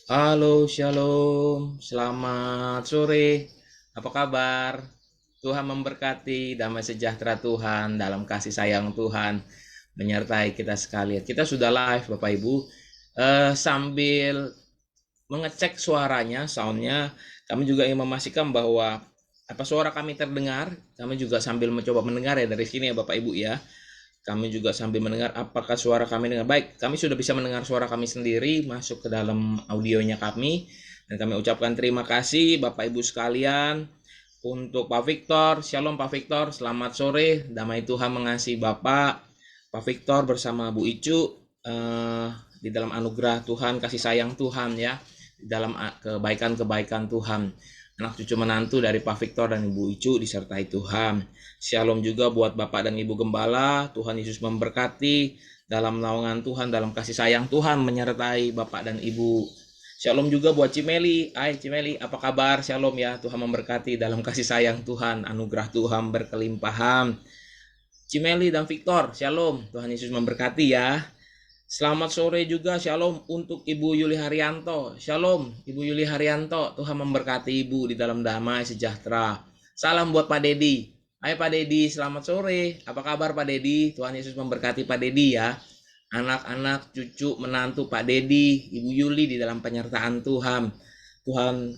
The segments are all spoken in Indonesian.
Halo, shalom. Selamat sore. Apa kabar? Tuhan memberkati, damai sejahtera Tuhan, dalam kasih sayang Tuhan menyertai kita sekalian. Kita sudah live, Bapak Ibu. Sambil mengecek suaranya, soundnya, kami juga ingin memastikan bahwa apa suara kami terdengar. Kami juga sambil mencoba mendengar ya dari sini ya, Bapak Ibu ya. Kami juga sambil mendengar apakah suara kami dengar baik. Kami sudah bisa mendengar suara kami sendiri masuk ke dalam audionya kami. Dan kami ucapkan terima kasih Bapak Ibu sekalian untuk Pak Victor. Shalom Pak Victor, selamat sore. Damai Tuhan mengasihi Bapak. Pak Victor bersama Bu Icu di dalam anugerah Tuhan, kasih sayang Tuhan ya. Di dalam kebaikan-kebaikan Tuhan. Anak cucu menantu dari Pak Victor dan Ibu Icu disertai Tuhan. Shalom juga buat Bapak dan Ibu Gembala. Tuhan Yesus memberkati dalam naungan Tuhan, dalam kasih sayang Tuhan menyertai Bapak dan Ibu. Shalom juga buat Cimeli. Hai Cimeli, apa kabar? Shalom ya, Tuhan memberkati dalam kasih sayang Tuhan, anugerah Tuhan berkelimpahan. Cimeli dan Victor, shalom. Tuhan Yesus memberkati ya. Selamat sore juga, shalom untuk Ibu Yuli Haryanto. Shalom Ibu Yuli Haryanto, Tuhan memberkati Ibu di dalam damai sejahtera. Salam buat Pak Dedi. Hai Pak Dedi, selamat sore. Apa kabar Pak Dedi? Tuhan Yesus memberkati Pak Dedi ya. Anak-anak, cucu, menantu Pak Dedi, Ibu Yuli di dalam penyertaan Tuhan. Tuhan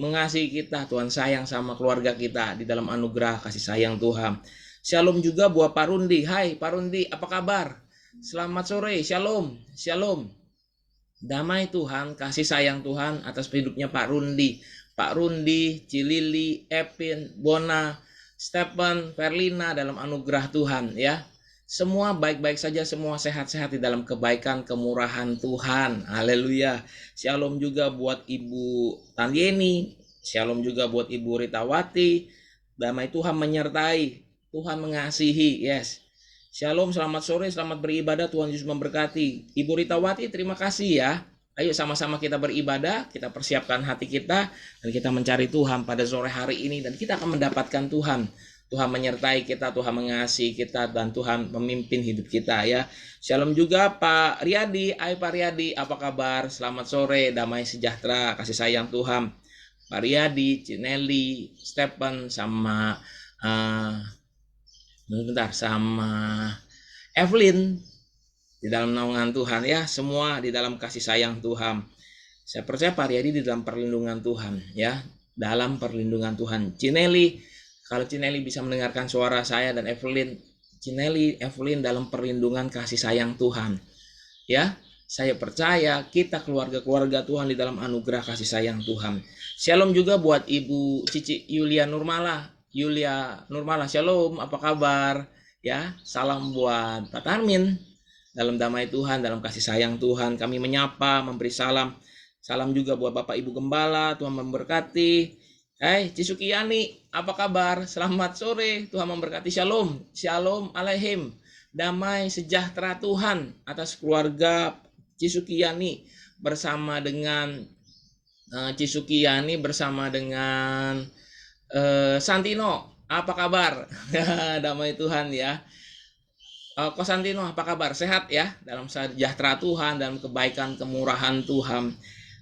mengasihi kita, Tuhan sayang sama keluarga kita di dalam anugerah kasih sayang Tuhan. Shalom juga buat Pak Rundi. Hai Pak Rundi, apa kabar? Selamat sore, shalom, shalom. Damai Tuhan, kasih sayang Tuhan atas hidupnya Pak Rundi. Pak Rundi, Cilili, Epin, Bona, Stephen, Verlina dalam anugerah Tuhan ya. Semua baik-baik saja, semua sehat-sehat di dalam kebaikan, kemurahan Tuhan. Haleluya. Shalom juga buat Ibu Tandieni. Shalom juga buat Ibu Ritawati. Damai Tuhan menyertai. Tuhan mengasihi. Yes. Shalom, selamat sore, selamat beribadah. Tuhan Yesus memberkati. Ibu Ritawati, terima kasih ya. Ayo sama-sama kita beribadah, kita persiapkan hati kita, dan kita mencari Tuhan pada sore hari ini, dan kita akan mendapatkan Tuhan. Tuhan menyertai kita, Tuhan mengasihi kita, dan Tuhan memimpin hidup kita ya. Shalom juga Pak Riyadi. Hai Pak Riyadi, apa kabar? Selamat sore, damai sejahtera, kasih sayang Tuhan. Pak Riyadi, Cinelli, Stephen, sama sama Evelyn di dalam naungan Tuhan ya, semua di dalam kasih sayang Tuhan. Saya percaya Pak Riyadi di dalam perlindungan Tuhan ya, dalam perlindungan Tuhan. Cinelli, kalau Cinelli bisa mendengarkan suara saya dan Evelyn, Cinelli, Evelyn dalam perlindungan kasih sayang Tuhan ya. Saya percaya kita keluarga-keluarga Tuhan di dalam anugerah kasih sayang Tuhan. Shalom juga buat Ibu Cici Yulia Nurmala. Shalom, apa kabar? Ya, salam buat Pak Tarmin. Dalam damai Tuhan, dalam kasih sayang Tuhan, kami menyapa, memberi salam. Salam juga buat Bapak Ibu Gembala, Tuhan memberkati. Hai, Cisukiyani, apa kabar? Selamat sore, Tuhan memberkati. Shalom, shalom alaihim. Damai sejahtera Tuhan atas keluarga Cisukiyani bersama dengan Santino, apa kabar? Damai Tuhan ya. Ko Santino, apa kabar? Sehat ya? Dalam sejahtera Tuhan, dalam kebaikan, kemurahan Tuhan.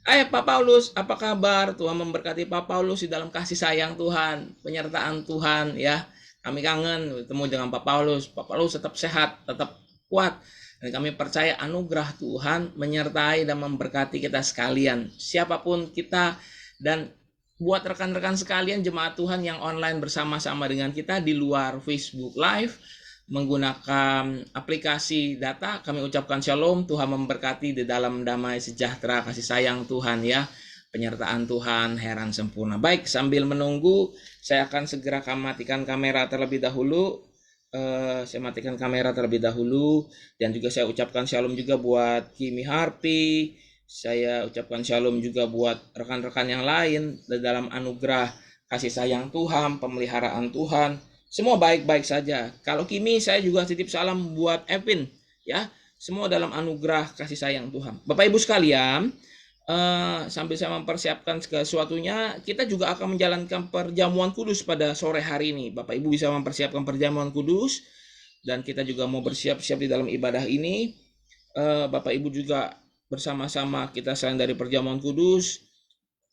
Pak Paulus, apa kabar? Tuhan memberkati Pak Paulus di dalam kasih sayang Tuhan, penyertaan Tuhan ya. Kami kangen bertemu dengan Pak Paulus. Pak Paulus tetap sehat, tetap kuat. Dan kami percaya anugerah Tuhan menyertai dan memberkati kita sekalian. Siapapun kita, dan buat rekan-rekan sekalian jemaat Tuhan yang online bersama-sama dengan kita di luar Facebook Live menggunakan aplikasi data, kami ucapkan shalom. Tuhan memberkati di dalam damai sejahtera kasih sayang Tuhan ya, penyertaan Tuhan heran sempurna. Baik, sambil menunggu saya akan segera matikan kamera terlebih dahulu. Saya matikan kamera terlebih dahulu, dan juga saya ucapkan shalom juga buat Kimi Harpi. Saya ucapkan shalom juga buat rekan-rekan yang lain dalam anugerah kasih sayang Tuhan, pemeliharaan Tuhan. Semua baik-baik saja. Kalau Kimi, saya juga titip salam buat Evin ya. Semua dalam anugerah kasih sayang Tuhan. Bapak Ibu sekalian, sambil saya mempersiapkan sesuatunya, kita juga akan menjalankan perjamuan kudus pada sore hari ini. Bapak Ibu bisa mempersiapkan perjamuan kudus, dan kita juga mau bersiap-siap di dalam ibadah ini. Bapak Ibu juga bersama-sama kita selain dari perjamuan kudus,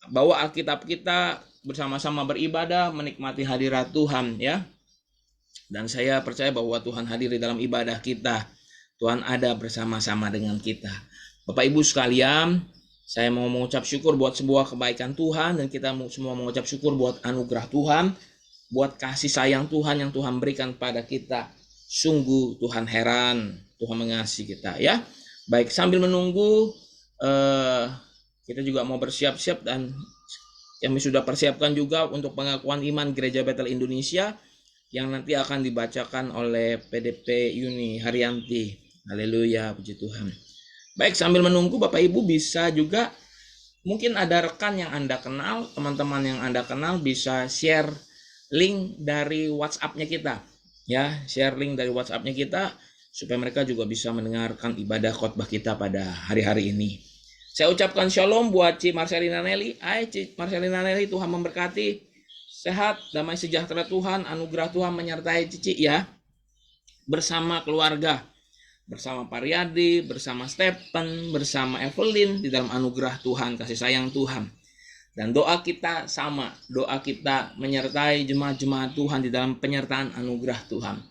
bawa Alkitab kita, bersama-sama beribadah, menikmati hadirat Tuhan ya. Dan saya percaya bahwa Tuhan hadir di dalam ibadah kita. Tuhan ada bersama-sama dengan kita. Bapak Ibu sekalian, saya mau mengucap syukur buat sebuah kebaikan Tuhan, dan kita semua mengucap syukur buat anugerah Tuhan, buat kasih sayang Tuhan yang Tuhan berikan pada kita. Sungguh Tuhan heran, Tuhan mengasihi kita ya. Baik, sambil menunggu kita juga mau bersiap-siap, dan kami sudah persiapkan juga untuk pengakuan iman Gereja Betel Indonesia yang nanti akan dibacakan oleh PDP Yuni Haryanti. Haleluya, puji Tuhan. Baik, sambil menunggu Bapak Ibu bisa juga, mungkin ada rekan yang Anda kenal, teman-teman yang Anda kenal, bisa share link dari WhatsApp-nya kita. Ya, share link dari WhatsApp-nya kita supaya mereka juga bisa mendengarkan ibadah khotbah kita pada hari-hari ini. Saya ucapkan shalom buat Ci Marcelina Nelly. Hai Ci Marcelina Nelly, Tuhan memberkati. Sehat, damai sejahtera Tuhan, anugerah Tuhan menyertai Cici ya. Bersama keluarga, bersama Pariadi, bersama Stephen, bersama Evelyn di dalam anugerah Tuhan, kasih sayang Tuhan. Dan doa kita sama, doa kita menyertai jemaat-jemaat Tuhan di dalam penyertaan anugerah Tuhan.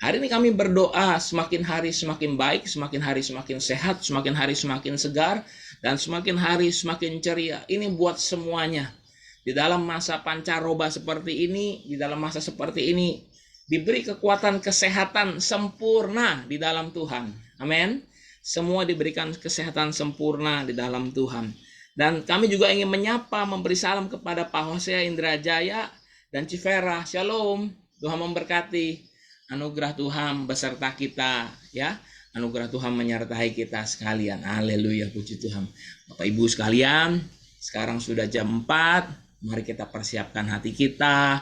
Hari ini kami berdoa semakin hari semakin baik, semakin hari semakin sehat, semakin hari semakin segar, dan semakin hari semakin ceria. Ini buat semuanya. Di dalam masa pancaroba seperti ini, di dalam masa seperti ini, diberi kekuatan kesehatan sempurna di dalam Tuhan. Amin. Semua diberikan kesehatan sempurna di dalam Tuhan. Dan kami juga ingin menyapa, memberi salam kepada Pak Hosea Indrajaya dan Civera. Shalom, Tuhan memberkati. Anugerah Tuhan beserta kita ya. Anugerah Tuhan menyertai kita sekalian. Haleluya, puji Tuhan. Bapak Ibu sekalian, sekarang sudah jam 4. Mari kita persiapkan hati kita,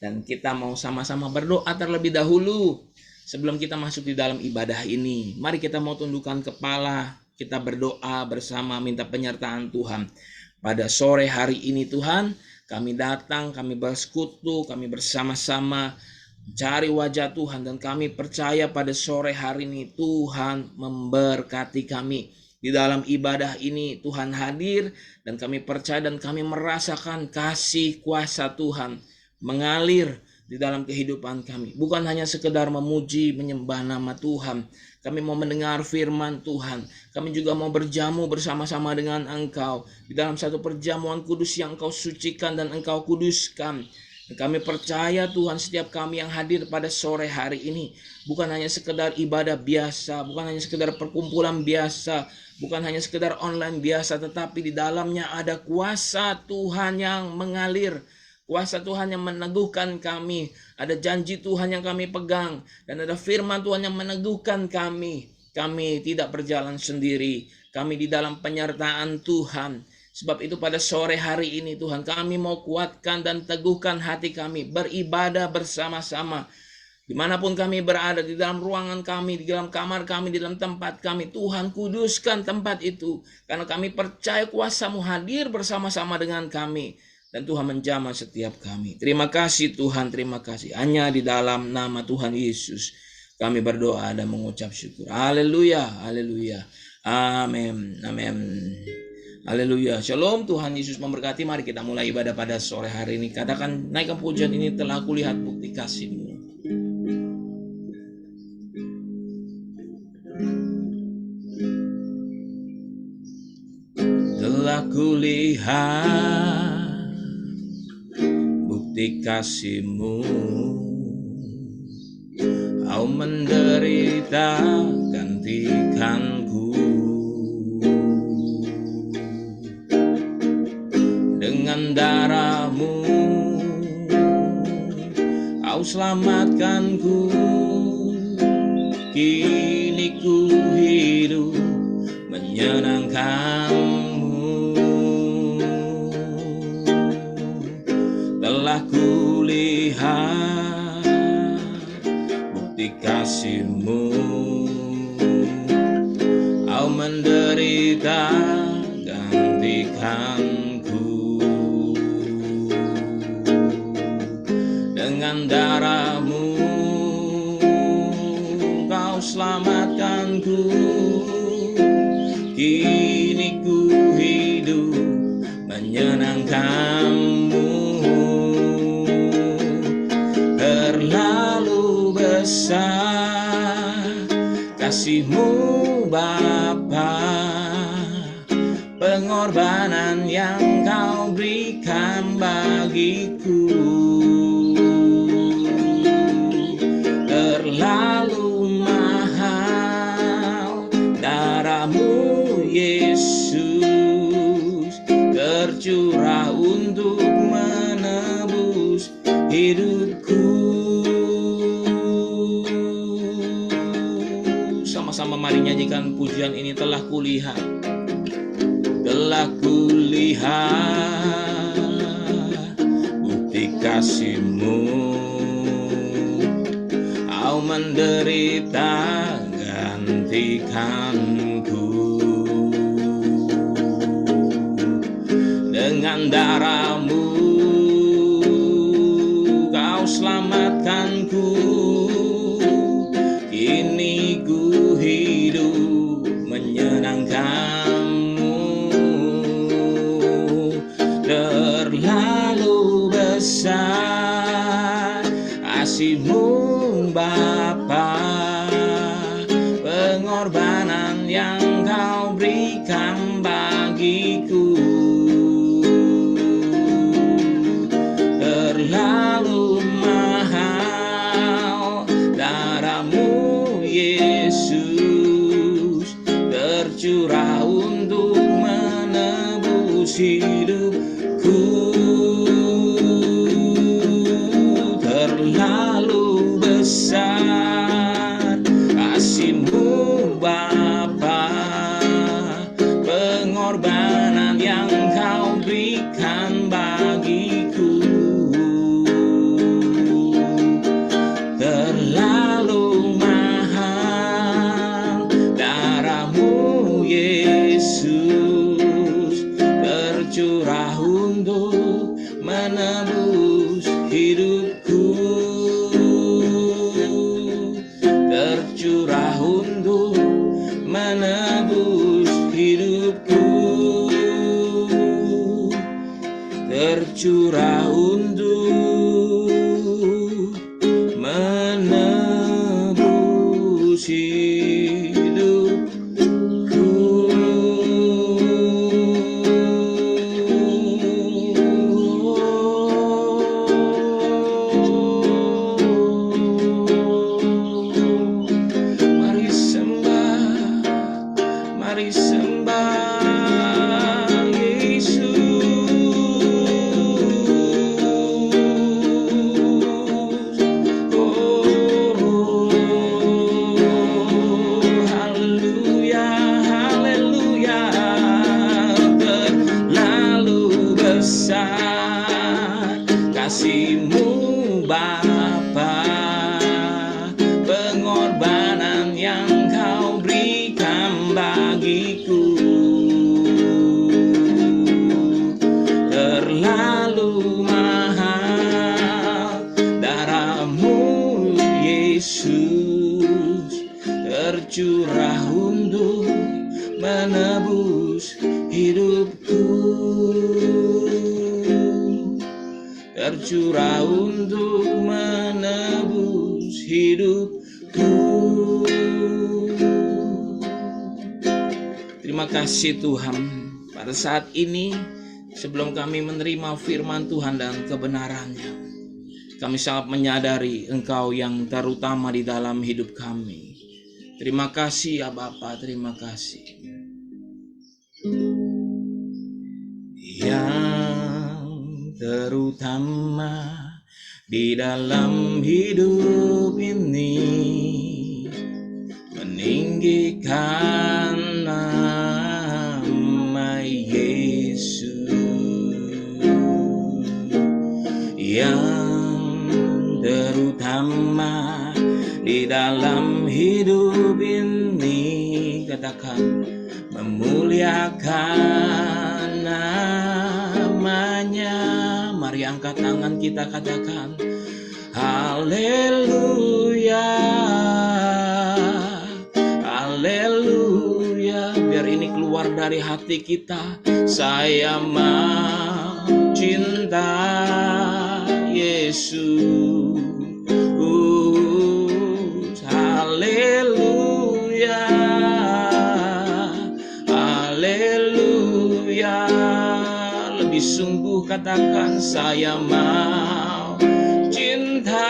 dan kita mau sama-sama berdoa terlebih dahulu sebelum kita masuk di dalam ibadah ini. Mari kita mau tundukkan kepala, kita berdoa bersama, minta penyertaan Tuhan. Pada sore hari ini Tuhan, kami datang, kami bersekutu, kami bersama-sama mencari wajah Tuhan, dan kami percaya pada sore hari ini Tuhan memberkati kami. Di dalam ibadah ini Tuhan hadir, dan kami percaya dan kami merasakan kasih kuasa Tuhan mengalir di dalam kehidupan kami. Bukan hanya sekedar memuji, menyembah nama Tuhan. Kami mau mendengar firman Tuhan. Kami juga mau berjamu bersama-sama dengan Engkau di dalam satu perjamuan kudus yang Engkau sucikan dan Engkau kuduskan. Dan kami percaya Tuhan, setiap kami yang hadir pada sore hari ini bukan hanya sekedar ibadah biasa, bukan hanya sekedar perkumpulan biasa, bukan hanya sekedar online biasa, tetapi di dalamnya ada kuasa Tuhan yang mengalir, kuasa Tuhan yang meneguhkan kami, ada janji Tuhan yang kami pegang, dan ada firman Tuhan yang meneguhkan kami. Kami tidak berjalan sendiri, kami di dalam penyertaan Tuhan. Sebab itu pada sore hari ini Tuhan, kami mau kuatkan dan teguhkan hati kami, beribadah bersama-sama. Dimanapun kami berada, di dalam ruangan kami, di dalam kamar kami, di dalam tempat kami, Tuhan kuduskan tempat itu. Karena kami percaya kuasa-Mu hadir bersama-sama dengan kami. Dan Tuhan menjamah setiap kami. Terima kasih Tuhan, terima kasih. Hanya di dalam nama Tuhan Yesus kami berdoa dan mengucap syukur. Haleluya, haleluya. Amin, amin. Haleluya. Shalom, Tuhan Yesus memberkati. Mari kita mulai ibadah pada sore hari ini. Katakan, naikkan pujian ini, telah kulihat bukti kasih-Mu. Telah kulihat bukti kasih-Mu. Kau menderita gantikanku. Dengan darah-Mu Kau selamatkanku. Kini ku hidup menyenangkan-Mu. Telah kulihat bukti kasih-Mu. Kau menderita gantikanku. Dengan darah-Mu Kau selamatkanku. kini ku hidup menyenangkanmu. Terlalu besar kasih-Mu Bapa, pengorbanan yang Kau berikan bagiku. Terlalu mahal darah-Mu Yesus, tercurah untuk menebus hidupku. Sama-sama mari nyanyikan pujian ini. Telah kulihat bukti kasih-Mu. Kau menderita gantikanku. Dengan darah-Mu Kau selamatkanku. Kini ku hidup menyenangkan-Mu. Terlalu besar kasih-Mu Bapa, pengorbanan yang Kau berikan bagiku. Terlalu mahal darah-Mu Yesus, tercurah untuk menebus hidupku. Terlalu besar kasih-Mu Bapa, pengorbanan yang Kau berikan bagiku. Terlalu mahal darah-Mu Yesus, tercurah untuk menebus hidupku. Tercurah untuk menebus hidupku. Tercurah untuk menebus hidupku. Mari sembah, mari sembah Yesus. Oh, haleluya, haleluya. Terlalu besar kasih-Mu Bapa, pengorbanan yang Kau berikan bagiku. Terlalu mahal darah-Mu Yesus, tercurah untuk menebus hidupku. Tercurah untuk menebus hidupku. Terima kasih Tuhan. Pada saat ini, sebelum kami menerima firman Tuhan dan kebenarannya, kami sangat menyadari Engkau yang terutama di dalam hidup kami. Terima kasih ya Bapa, terima kasih. Yang terutama di dalam hidup ini, meninggikan nama Yesus. Yang terutama di dalam hidup ini, katakan, memuliakan namanya. Mari angkat tangan kita, katakan haleluya, haleluya. Biar ini keluar keluar dari hati kita. Saya mau cinta Yesus. Haleluya, haleluya. Lebih sungguh katakan, saya mau cinta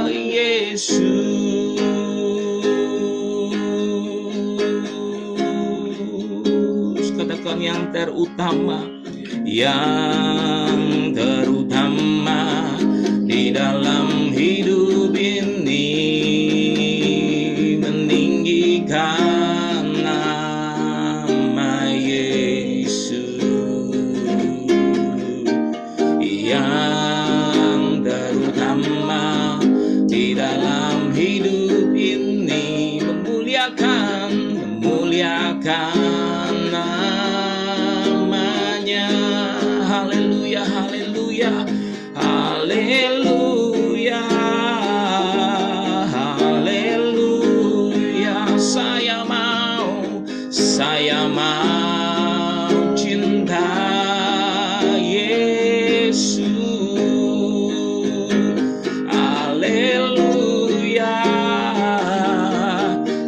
Yesus. Katakan yang terutama, yang terutama di dalam hidup ini, meninggikan nama Yesus. Yang terutama di dalam hidup ini, memuliakan namanya. Haleluya, haleluya, haleluya, haleluya. Saya mau cinta Yesus. Haleluya,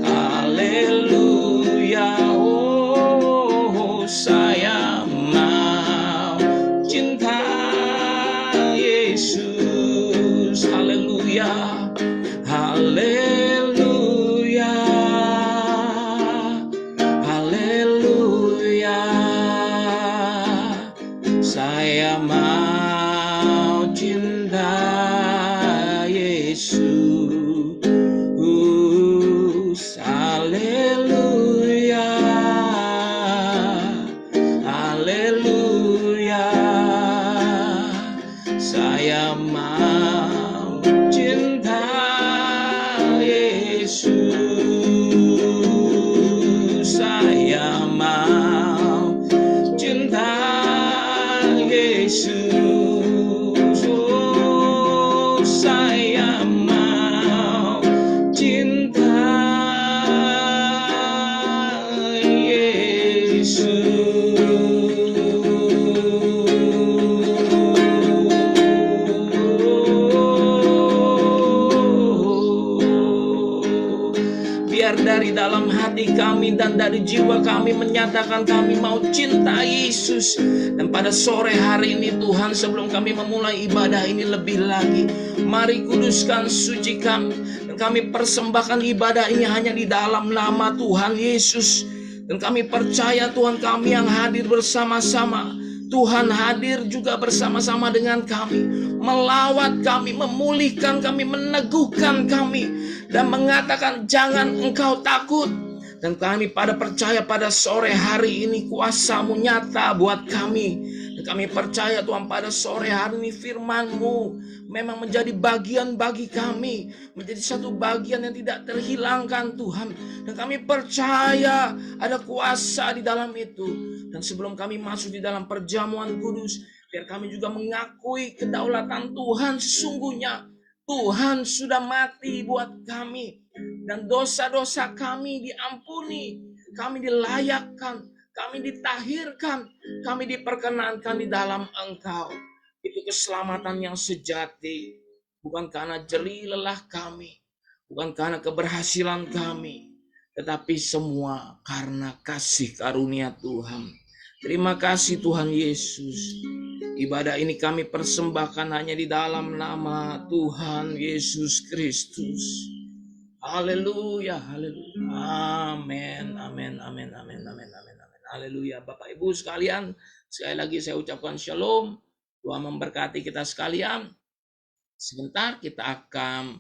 haleluya. Oh, saya mau cinta Yesus. Haleluya, haleluya, haleluya. Saya mau cinta Yesus. Haleluya, haleluya. Saya mau cinta Yesus. Saya mau cinta Yesus. Oh, saya mau cinta Biar dari dalam hati kami dan dari jiwa kami menyatakan kami mau cinta Yesus. Dan pada sore hari ini Tuhan, sebelum kami memulai ibadah ini lebih lagi, mari kuduskan, sucikan, dan kami persembahkan ibadah ini hanya di dalam nama Tuhan Yesus. Dan kami percaya Tuhan, kami yang hadir bersama-sama, Tuhan hadir juga bersama-sama dengan kami, melawat kami, memulihkan kami, meneguhkan kami, dan mengatakan jangan engkau takut. Dan kami pada percaya pada sore hari ini kuasa-Mu nyata buat kami. Dan kami percaya Tuhan, pada sore hari ini firman-Mu memang menjadi bagian bagi kami, menjadi satu bagian yang tidak terhilangkan Tuhan. Dan kami percaya ada kuasa di dalam itu. Dan sebelum kami masuk di dalam perjamuan kudus, biar kami juga mengakui kedaulatan Tuhan. Sesungguhnya Tuhan sudah mati buat kami, dan dosa-dosa kami diampuni, kami dilayakkan, kami ditahirkan, kami diperkenankan di dalam Engkau. Itu keselamatan yang sejati, bukan karena jerih lelah kami, bukan karena keberhasilan kami, tetapi semua karena kasih karunia Tuhan. Terima kasih Tuhan Yesus. Ibadah ini kami persembahkan hanya di dalam nama Tuhan Yesus Kristus. Haleluya, haleluya. Amin, amin, amin, amin, amin, amin, amin. Haleluya. Bapak Ibu sekalian, sekali lagi saya ucapkan shalom. Tuhan memberkati kita sekalian. Sebentar kita akan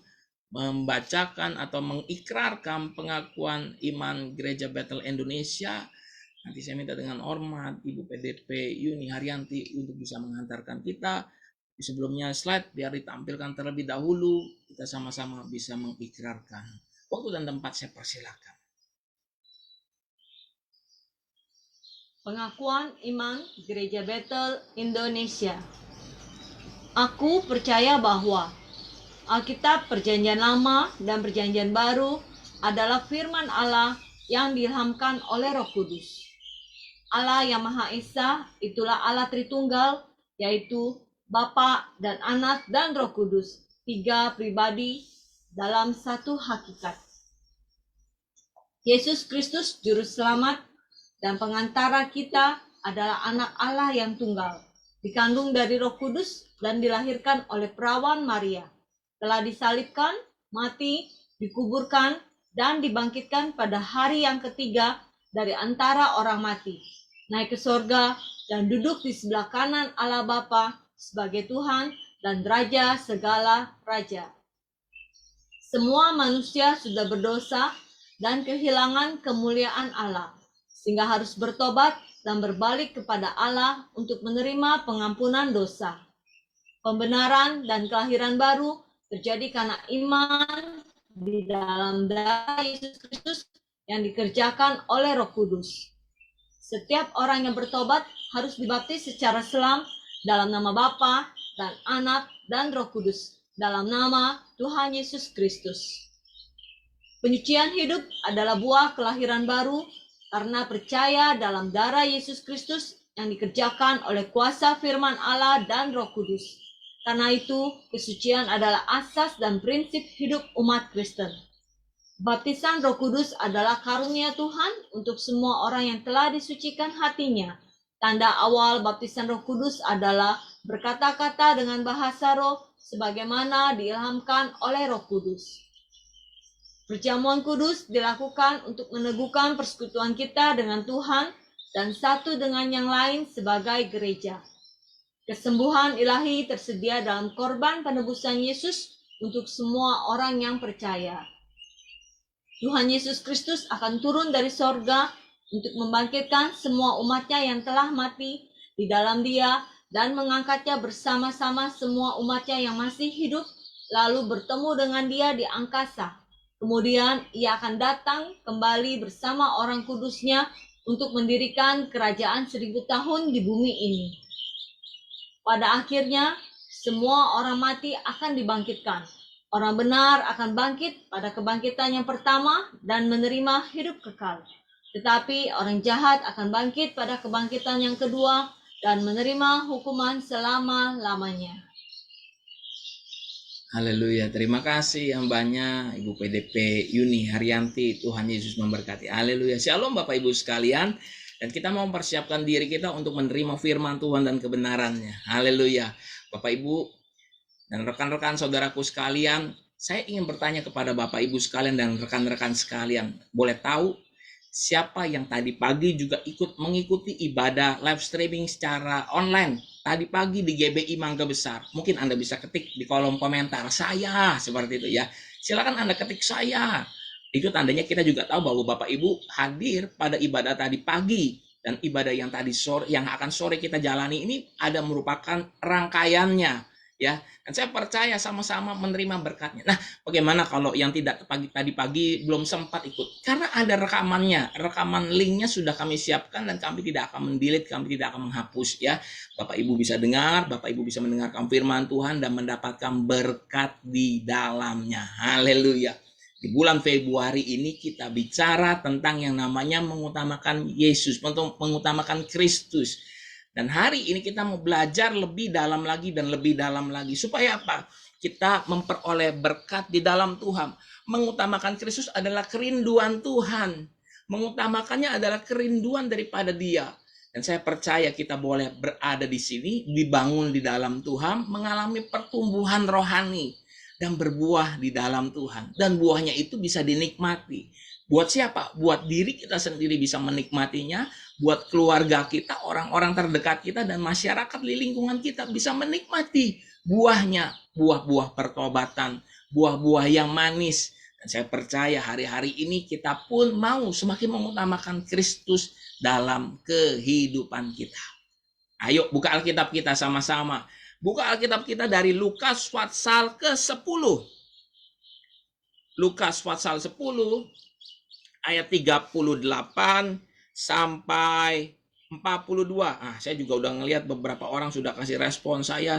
membacakan atau mengikrarkan pengakuan iman Gereja Bethel Indonesia. Nanti saya minta dengan hormat Ibu PDP Yuni Haryanti untuk bisa menghantarkan kita. Sebelumnya slide biar ditampilkan terlebih dahulu, kita sama-sama bisa mengikrarkan. Waktu dan tempat saya persilakan. Pengakuan iman Gereja Bethel Indonesia. Aku percaya bahwa Alkitab Perjanjian Lama dan Perjanjian Baru adalah firman Allah yang diilhamkan oleh Roh Kudus. Allah yang Maha Esa, itulah Allah Tritunggal, yaitu Bapa dan Anak dan Roh Kudus, 3 pribadi dalam satu hakikat. Yesus Kristus Juru Selamat dan pengantara kita adalah Anak Allah yang tunggal, dikandung dari Roh Kudus dan dilahirkan oleh perawan Maria, telah disalibkan, mati, dikuburkan, dan dibangkitkan pada hari yang ketiga dari antara orang mati, naik ke sorga dan duduk di sebelah kanan Allah Bapa sebagai Tuhan dan Raja segala raja. Semua manusia sudah berdosa dan kehilangan kemuliaan Allah, sehingga harus bertobat dan berbalik kepada Allah untuk menerima pengampunan dosa. Pembenaran dan kelahiran baru terjadi karena iman di dalam darah Yesus Kristus yang dikerjakan oleh Roh Kudus. Setiap orang yang bertobat harus dibaptis secara selam dalam nama Bapa dan Anak dan Roh Kudus, dalam nama Tuhan Yesus Kristus. Penyucian hidup adalah buah kelahiran baru karena percaya dalam darah Yesus Kristus yang dikerjakan oleh kuasa firman Allah dan Roh Kudus. Karena itu, kesucian adalah asas dan prinsip hidup umat Kristen. Baptisan Roh Kudus adalah karunia Tuhan untuk semua orang yang telah disucikan hatinya. Tanda awal baptisan Roh Kudus adalah berkata-kata dengan bahasa roh sebagaimana diilhamkan oleh Roh Kudus. Perjamuan kudus dilakukan untuk meneguhkan persekutuan kita dengan Tuhan dan satu dengan yang lain sebagai gereja. Kesembuhan ilahi tersedia dalam korban penebusan Yesus untuk semua orang yang percaya. Tuhan Yesus Kristus akan turun dari sorga untuk membangkitkan semua umatnya yang telah mati di dalam Dia dan mengangkatnya bersama-sama semua umatnya yang masih hidup, lalu bertemu dengan Dia di angkasa. Kemudian Ia akan datang kembali bersama orang kudusnya untuk mendirikan kerajaan 1000 tahun di bumi ini. Pada akhirnya, semua orang mati akan dibangkitkan. Orang benar akan bangkit pada kebangkitan yang pertama dan menerima hidup kekal. Tetapi orang jahat akan bangkit pada kebangkitan yang kedua dan menerima hukuman selama-lamanya. Haleluya, terima kasih yang banyak Ibu PDP Yuni Haryanti. Tuhan Yesus memberkati. Haleluya, shalom Bapak Ibu sekalian. Dan kita mau mempersiapkan diri kita untuk menerima firman Tuhan dan kebenarannya. Haleluya. Bapak Ibu dan rekan-rekan saudaraku sekalian, saya ingin bertanya kepada Bapak Ibu sekalian dan rekan-rekan sekalian. Boleh tahu siapa yang tadi pagi juga ikut mengikuti ibadah live streaming secara online tadi pagi di GBI Mangga Besar? Mungkin Anda bisa ketik di kolom komentar, saya, seperti itu ya. Silakan Anda ketik saya. Itu tandanya kita juga tahu bahwa Bapak Ibu hadir pada ibadah tadi pagi, dan ibadah yang tadi sore, yang akan sore kita jalani ini ada merupakan rangkaiannya ya. Dan saya percaya sama-sama menerima berkatnya. Nah, bagaimana kalau yang tidak tadi pagi belum sempat ikut? Karena ada rekamannya, rekaman linknya sudah kami siapkan dan kami tidak akan mendelete, kami tidak akan menghapus ya. Bapak Ibu bisa dengar, Bapak Ibu bisa mendengarkan firman Tuhan dan mendapatkan berkat di dalamnya. Haleluya. Di bulan Februari ini kita bicara tentang yang namanya mengutamakan Yesus, mengutamakan Kristus. Dan hari ini kita mau belajar lebih dalam lagi dan lebih dalam lagi. Supaya apa? Kita memperoleh berkat di dalam Tuhan. Mengutamakan Kristus adalah kerinduan Tuhan. Mengutamakannya adalah kerinduan daripada Dia. Dan saya percaya kita boleh berada di sini, dibangun di dalam Tuhan, mengalami pertumbuhan rohani dan berbuah di dalam Tuhan. Dan buahnya itu bisa dinikmati. Buat siapa? Buat diri kita sendiri bisa menikmatinya. Buat keluarga kita, orang-orang terdekat kita, dan masyarakat di lingkungan kita bisa menikmati buahnya. Buah-buah pertobatan, buah-buah yang manis. Dan saya percaya hari-hari ini kita pun mau semakin mengutamakan Kristus dalam kehidupan kita. Ayo buka Alkitab kita sama-sama. Buka Alkitab kita dari Lukas pasal ke-10. Lukas pasal 10 ayat 38 sampai 42. Saya juga udah ngelihat beberapa orang sudah kasih respon saya.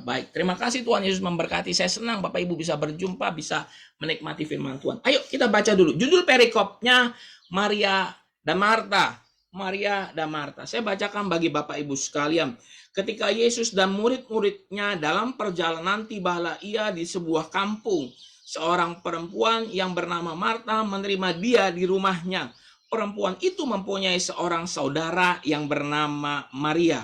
Baik, terima kasih, Tuhan Yesus memberkati. Saya senang Bapak Ibu bisa berjumpa, bisa menikmati firman Tuhan. Ayo kita baca dulu. Judul perikopnya, Maria dan Marta. Maria dan Marta. Saya bacakan bagi Bapak Ibu sekalian. Ketika Yesus dan murid-muridnya dalam perjalanan, tibalah ia di sebuah kampung. Seorang perempuan yang bernama Marta menerima dia di rumahnya. Perempuan itu mempunyai seorang saudara yang bernama Maria.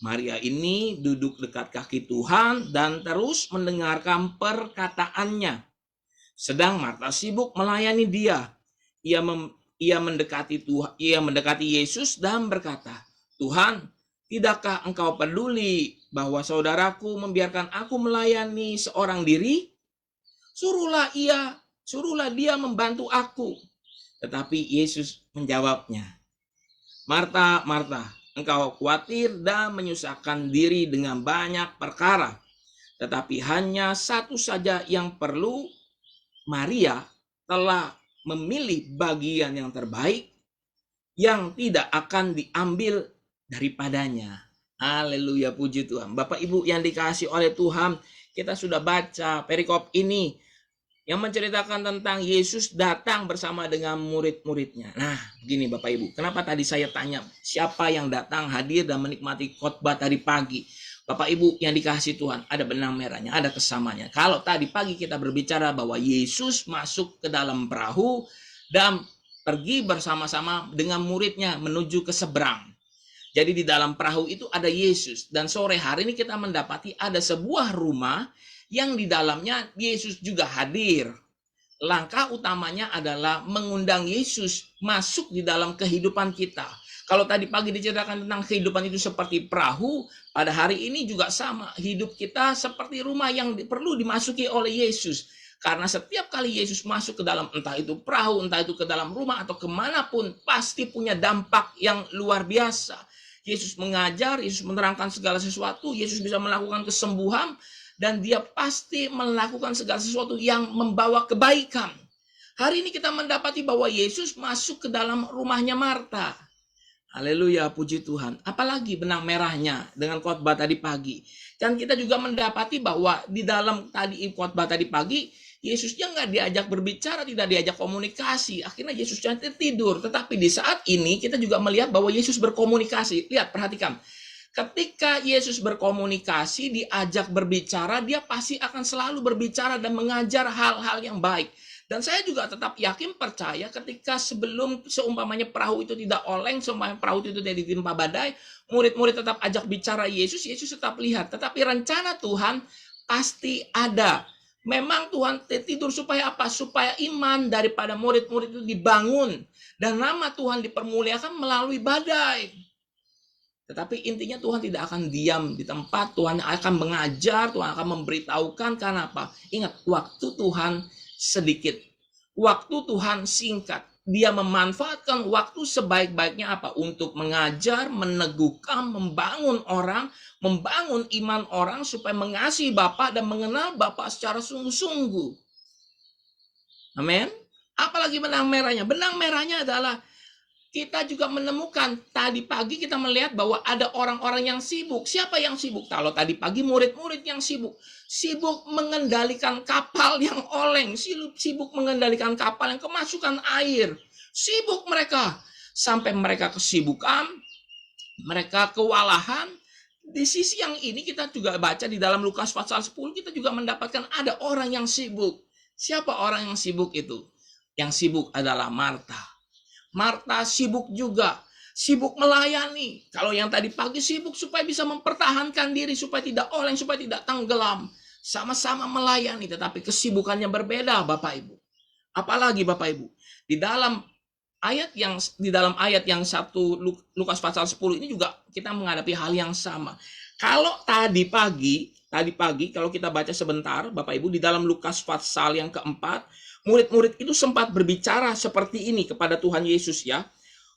Maria ini duduk dekat kaki Tuhan dan terus mendengarkan perkataannya. Sedang Marta sibuk melayani dia. Ia mendekati Yesus dan berkata, "Tuhan, tidakkah engkau peduli bahwa saudaraku membiarkan aku melayani seorang diri? Suruhlah dia membantu aku." Tetapi Yesus menjawabnya, "Marta, Marta, engkau khawatir dan menyusahkan diri dengan banyak perkara. Tetapi hanya satu saja yang perlu. Maria telah memilih bagian yang terbaik yang tidak akan diambil daripadanya." Haleluya, puji Tuhan. Bapak Ibu yang dikasihi oleh Tuhan, kita sudah baca perikop ini yang menceritakan tentang Yesus datang bersama dengan murid-muridnya. Nah, begini Bapak Ibu, kenapa tadi saya tanya siapa yang datang hadir dan menikmati khotbah tadi pagi? Bapak Ibu yang dikasihi Tuhan, ada benang merahnya, ada kesamanya. Kalau tadi pagi kita berbicara bahwa Yesus masuk ke dalam perahu dan pergi bersama-sama dengan muridnya menuju ke seberang. Jadi di dalam perahu itu ada Yesus. Dan sore hari ini kita mendapati ada sebuah rumah yang di dalamnya Yesus juga hadir. Langkah utamanya adalah mengundang Yesus masuk di dalam kehidupan kita. Kalau tadi pagi diceritakan tentang kehidupan itu seperti perahu, pada hari ini juga sama. Hidup kita seperti rumah yang perlu dimasuki oleh Yesus. Karena setiap kali Yesus masuk ke dalam, entah itu perahu, entah itu ke dalam rumah, atau kemanapun, pasti punya dampak yang luar biasa. Yesus mengajar, Yesus menerangkan segala sesuatu, Yesus bisa melakukan kesembuhan, dan dia pasti melakukan segala sesuatu yang membawa kebaikan. Hari ini kita mendapati bahwa Yesus masuk ke dalam rumahnya Marta. Haleluya, puji Tuhan. Apalagi benang merahnya dengan khotbah tadi pagi. Dan kita juga mendapati bahwa di dalam khotbah tadi pagi, Yesusnya nggak diajak berbicara, tidak diajak komunikasi. Akhirnya Yesusnya tidur. Tetapi di saat ini kita juga melihat bahwa Yesus berkomunikasi. Lihat, perhatikan. Ketika Yesus berkomunikasi, diajak berbicara, dia pasti akan selalu berbicara dan mengajar hal-hal yang baik. Dan saya juga tetap yakin, percaya ketika sebelum seumpamanya perahu itu tidak oleng, seumpamanya perahu itu tidak ditimpa badai, murid-murid tetap ajak bicara Yesus, Yesus tetap lihat. Tetapi rencana Tuhan pasti ada. Memang Tuhan tidur supaya apa? Supaya iman daripada murid-murid itu dibangun. Dan nama Tuhan dipermuliakan melalui badai. Tetapi intinya Tuhan tidak akan diam di tempat. Tuhan akan mengajar, Tuhan akan memberitahukan. Karena apa? Ingat, waktu Tuhan sedikit. Waktu Tuhan singkat. Dia memanfaatkan waktu sebaik-baiknya apa? Untuk mengajar, meneguhkan, membangun orang, membangun iman orang supaya mengasihi Bapa dan mengenal Bapa secara sungguh-sungguh. Amin. Apalagi benang merahnya? Benang merahnya adalah kita juga menemukan tadi pagi kita melihat bahwa ada orang-orang yang sibuk. Siapa yang sibuk? Kalau tadi pagi murid-murid yang sibuk. Sibuk mengendalikan kapal yang oleng. Sibuk mengendalikan kapal yang kemasukan air. Sibuk mereka. Sampai mereka kesibukan. Mereka kewalahan. Di sisi yang ini kita juga baca di dalam Lukas pasal 10. Kita juga mendapatkan ada orang yang sibuk. Siapa orang yang sibuk itu? Yang sibuk adalah Marta. Marta sibuk juga, sibuk melayani. Kalau yang tadi pagi sibuk supaya bisa mempertahankan diri, supaya tidak oleng, supaya tidak tenggelam. Sama-sama melayani, tetapi kesibukannya berbeda, Bapak Ibu. Apalagi Bapak Ibu, di dalam ayat yang 1 Lukas pasal 10 ini juga kita menghadapi hal yang sama. Kalau tadi pagi kalau kita baca sebentar, Bapak Ibu, di dalam Lukas pasal yang keempat, murid-murid itu sempat berbicara seperti ini kepada Tuhan Yesus ya.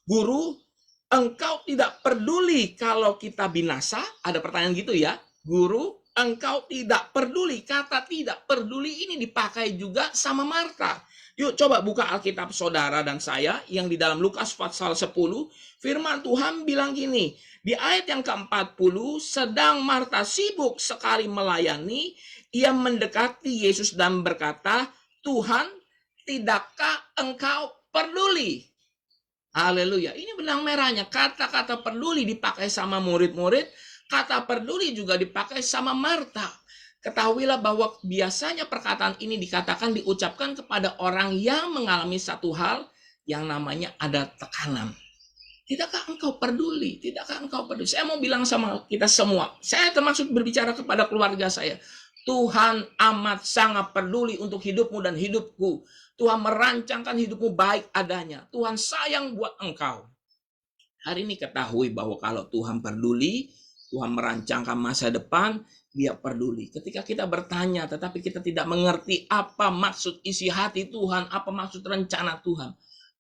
"Guru, engkau tidak peduli kalau kita binasa?" Ada pertanyaan gitu ya. "Guru, engkau tidak peduli." Kata tidak peduli ini dipakai juga sama Marta. Yuk coba buka Alkitab saudara dan saya yang di dalam Lukas pasal 10. Firman Tuhan bilang gini. Di ayat yang ke-40, sedang Marta sibuk sekali melayani, ia mendekati Yesus dan berkata, "Tuhan, tidakkah engkau peduli?" Haleluya. Ini benang merahnya. Kata-kata peduli dipakai sama murid-murid. Kata peduli juga dipakai sama Marta. Ketahuilah bahwa biasanya perkataan ini diucapkan kepada orang yang mengalami satu hal yang namanya ada tekanan. Tidakkah engkau peduli? Tidakkah engkau peduli? Saya mau bilang sama kita semua. Saya termasuk berbicara kepada keluarga saya. Tuhan amat sangat peduli untuk hidupmu dan hidupku. Tuhan merancangkan hidupmu baik adanya. Tuhan sayang buat engkau. Hari ini ketahui bahwa kalau Tuhan peduli, Tuhan merancangkan masa depan, Dia peduli. Ketika kita bertanya, tetapi kita tidak mengerti apa maksud isi hati Tuhan, apa maksud rencana Tuhan.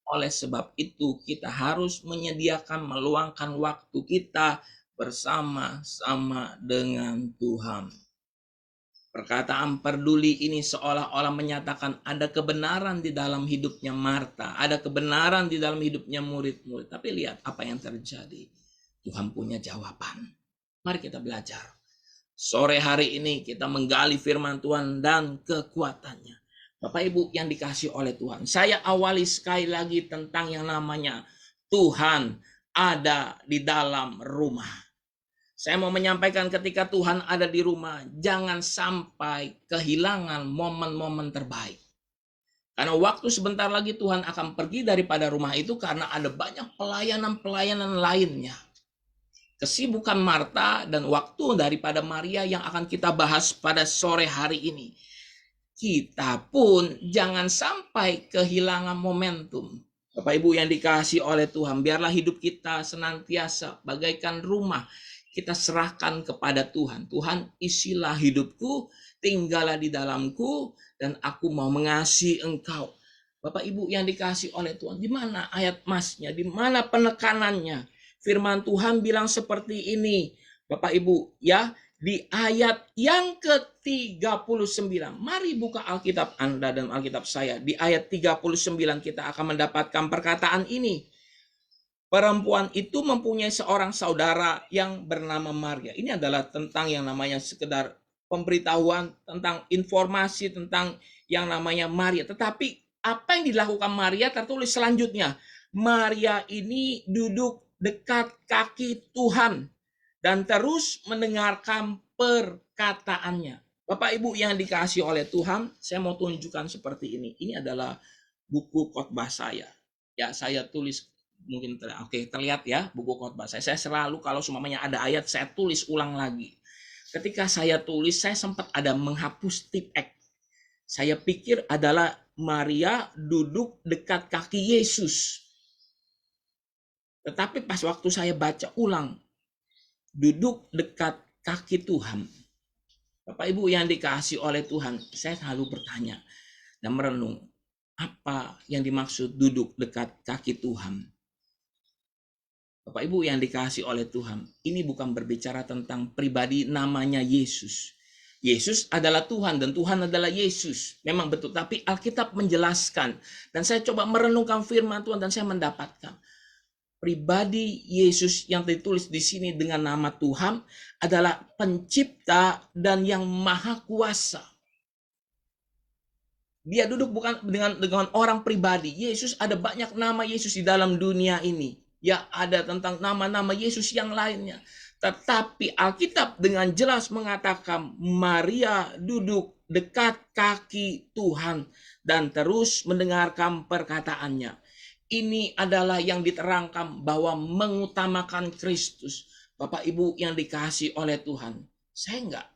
Oleh sebab itu, kita harus menyediakan, meluangkan waktu kita bersama-sama dengan Tuhan. Perkataan peduli ini seolah-olah menyatakan ada kebenaran di dalam hidupnya Marta, ada kebenaran di dalam hidupnya murid-murid. Tapi lihat apa yang terjadi. Tuhan punya jawaban. Mari kita belajar. Sore hari ini kita menggali firman Tuhan dan kekuatannya. Bapak Ibu yang dikasihi oleh Tuhan, saya awali sekali lagi tentang yang namanya Tuhan ada di dalam rumah. Saya mau menyampaikan ketika Tuhan ada di rumah, jangan sampai kehilangan momen-momen terbaik. Karena waktu sebentar lagi Tuhan akan pergi daripada rumah itu karena ada banyak pelayanan-pelayanan lainnya. Kesibukan Marta dan waktu daripada Maria yang akan kita bahas pada sore hari ini. Kita pun jangan sampai kehilangan momentum. Bapak Ibu yang dikasihi oleh Tuhan, biarlah hidup kita senantiasa bagaikan rumah. Kita serahkan kepada Tuhan. Tuhan, isilah hidupku, tinggallah di dalamku, dan aku mau mengasihi engkau. Bapak Ibu yang dikasihi oleh Tuhan, di mana ayat emasnya, di mana penekanannya? Firman Tuhan bilang seperti ini, Bapak Ibu, ya, di ayat yang ke-39. Mari buka Alkitab Anda dan Alkitab saya. Di ayat 39 kita akan mendapatkan perkataan ini. Perempuan itu mempunyai seorang saudara yang bernama Maria. Ini adalah tentang yang namanya sekedar pemberitahuan tentang informasi tentang yang namanya Maria. Tetapi apa yang dilakukan Maria tertulis selanjutnya. Maria ini duduk dekat kaki Tuhan dan terus mendengarkan perkataannya. Bapak Ibu yang dikasihi oleh Tuhan, saya mau tunjukkan seperti ini. Ini adalah buku khotbah saya. Ya, saya tulis mungkin terlihat ya buku khotbah saya selalu kalau semuanya ada ayat saya tulis ulang lagi. Ketika saya tulis saya sempat ada menghapus tip X. Saya pikir adalah Maria duduk dekat kaki Yesus. Tetapi pas waktu saya baca ulang, duduk dekat kaki Tuhan. Bapak Ibu yang dikasihi oleh Tuhan, saya selalu bertanya dan merenung apa yang dimaksud duduk dekat kaki Tuhan. Bapak Ibu yang dikasihi oleh Tuhan, ini bukan berbicara tentang pribadi namanya Yesus. Yesus adalah Tuhan dan Tuhan adalah Yesus. Memang betul, tapi Alkitab menjelaskan. Dan saya coba merenungkan firman Tuhan dan saya mendapatkan. Pribadi Yesus yang ditulis di sini dengan nama Tuhan adalah pencipta dan yang maha kuasa. Dia duduk bukan dengan orang pribadi. Yesus ada banyak nama Yesus di dalam dunia ini. Ya, ada tentang nama-nama Yesus yang lainnya. Tetapi Alkitab dengan jelas mengatakan Maria duduk dekat kaki Tuhan dan terus mendengarkan perkataannya. Ini adalah yang diterangkan bahwa mengutamakan Kristus. Bapak Ibu yang dikasihi oleh Tuhan. Saya enggak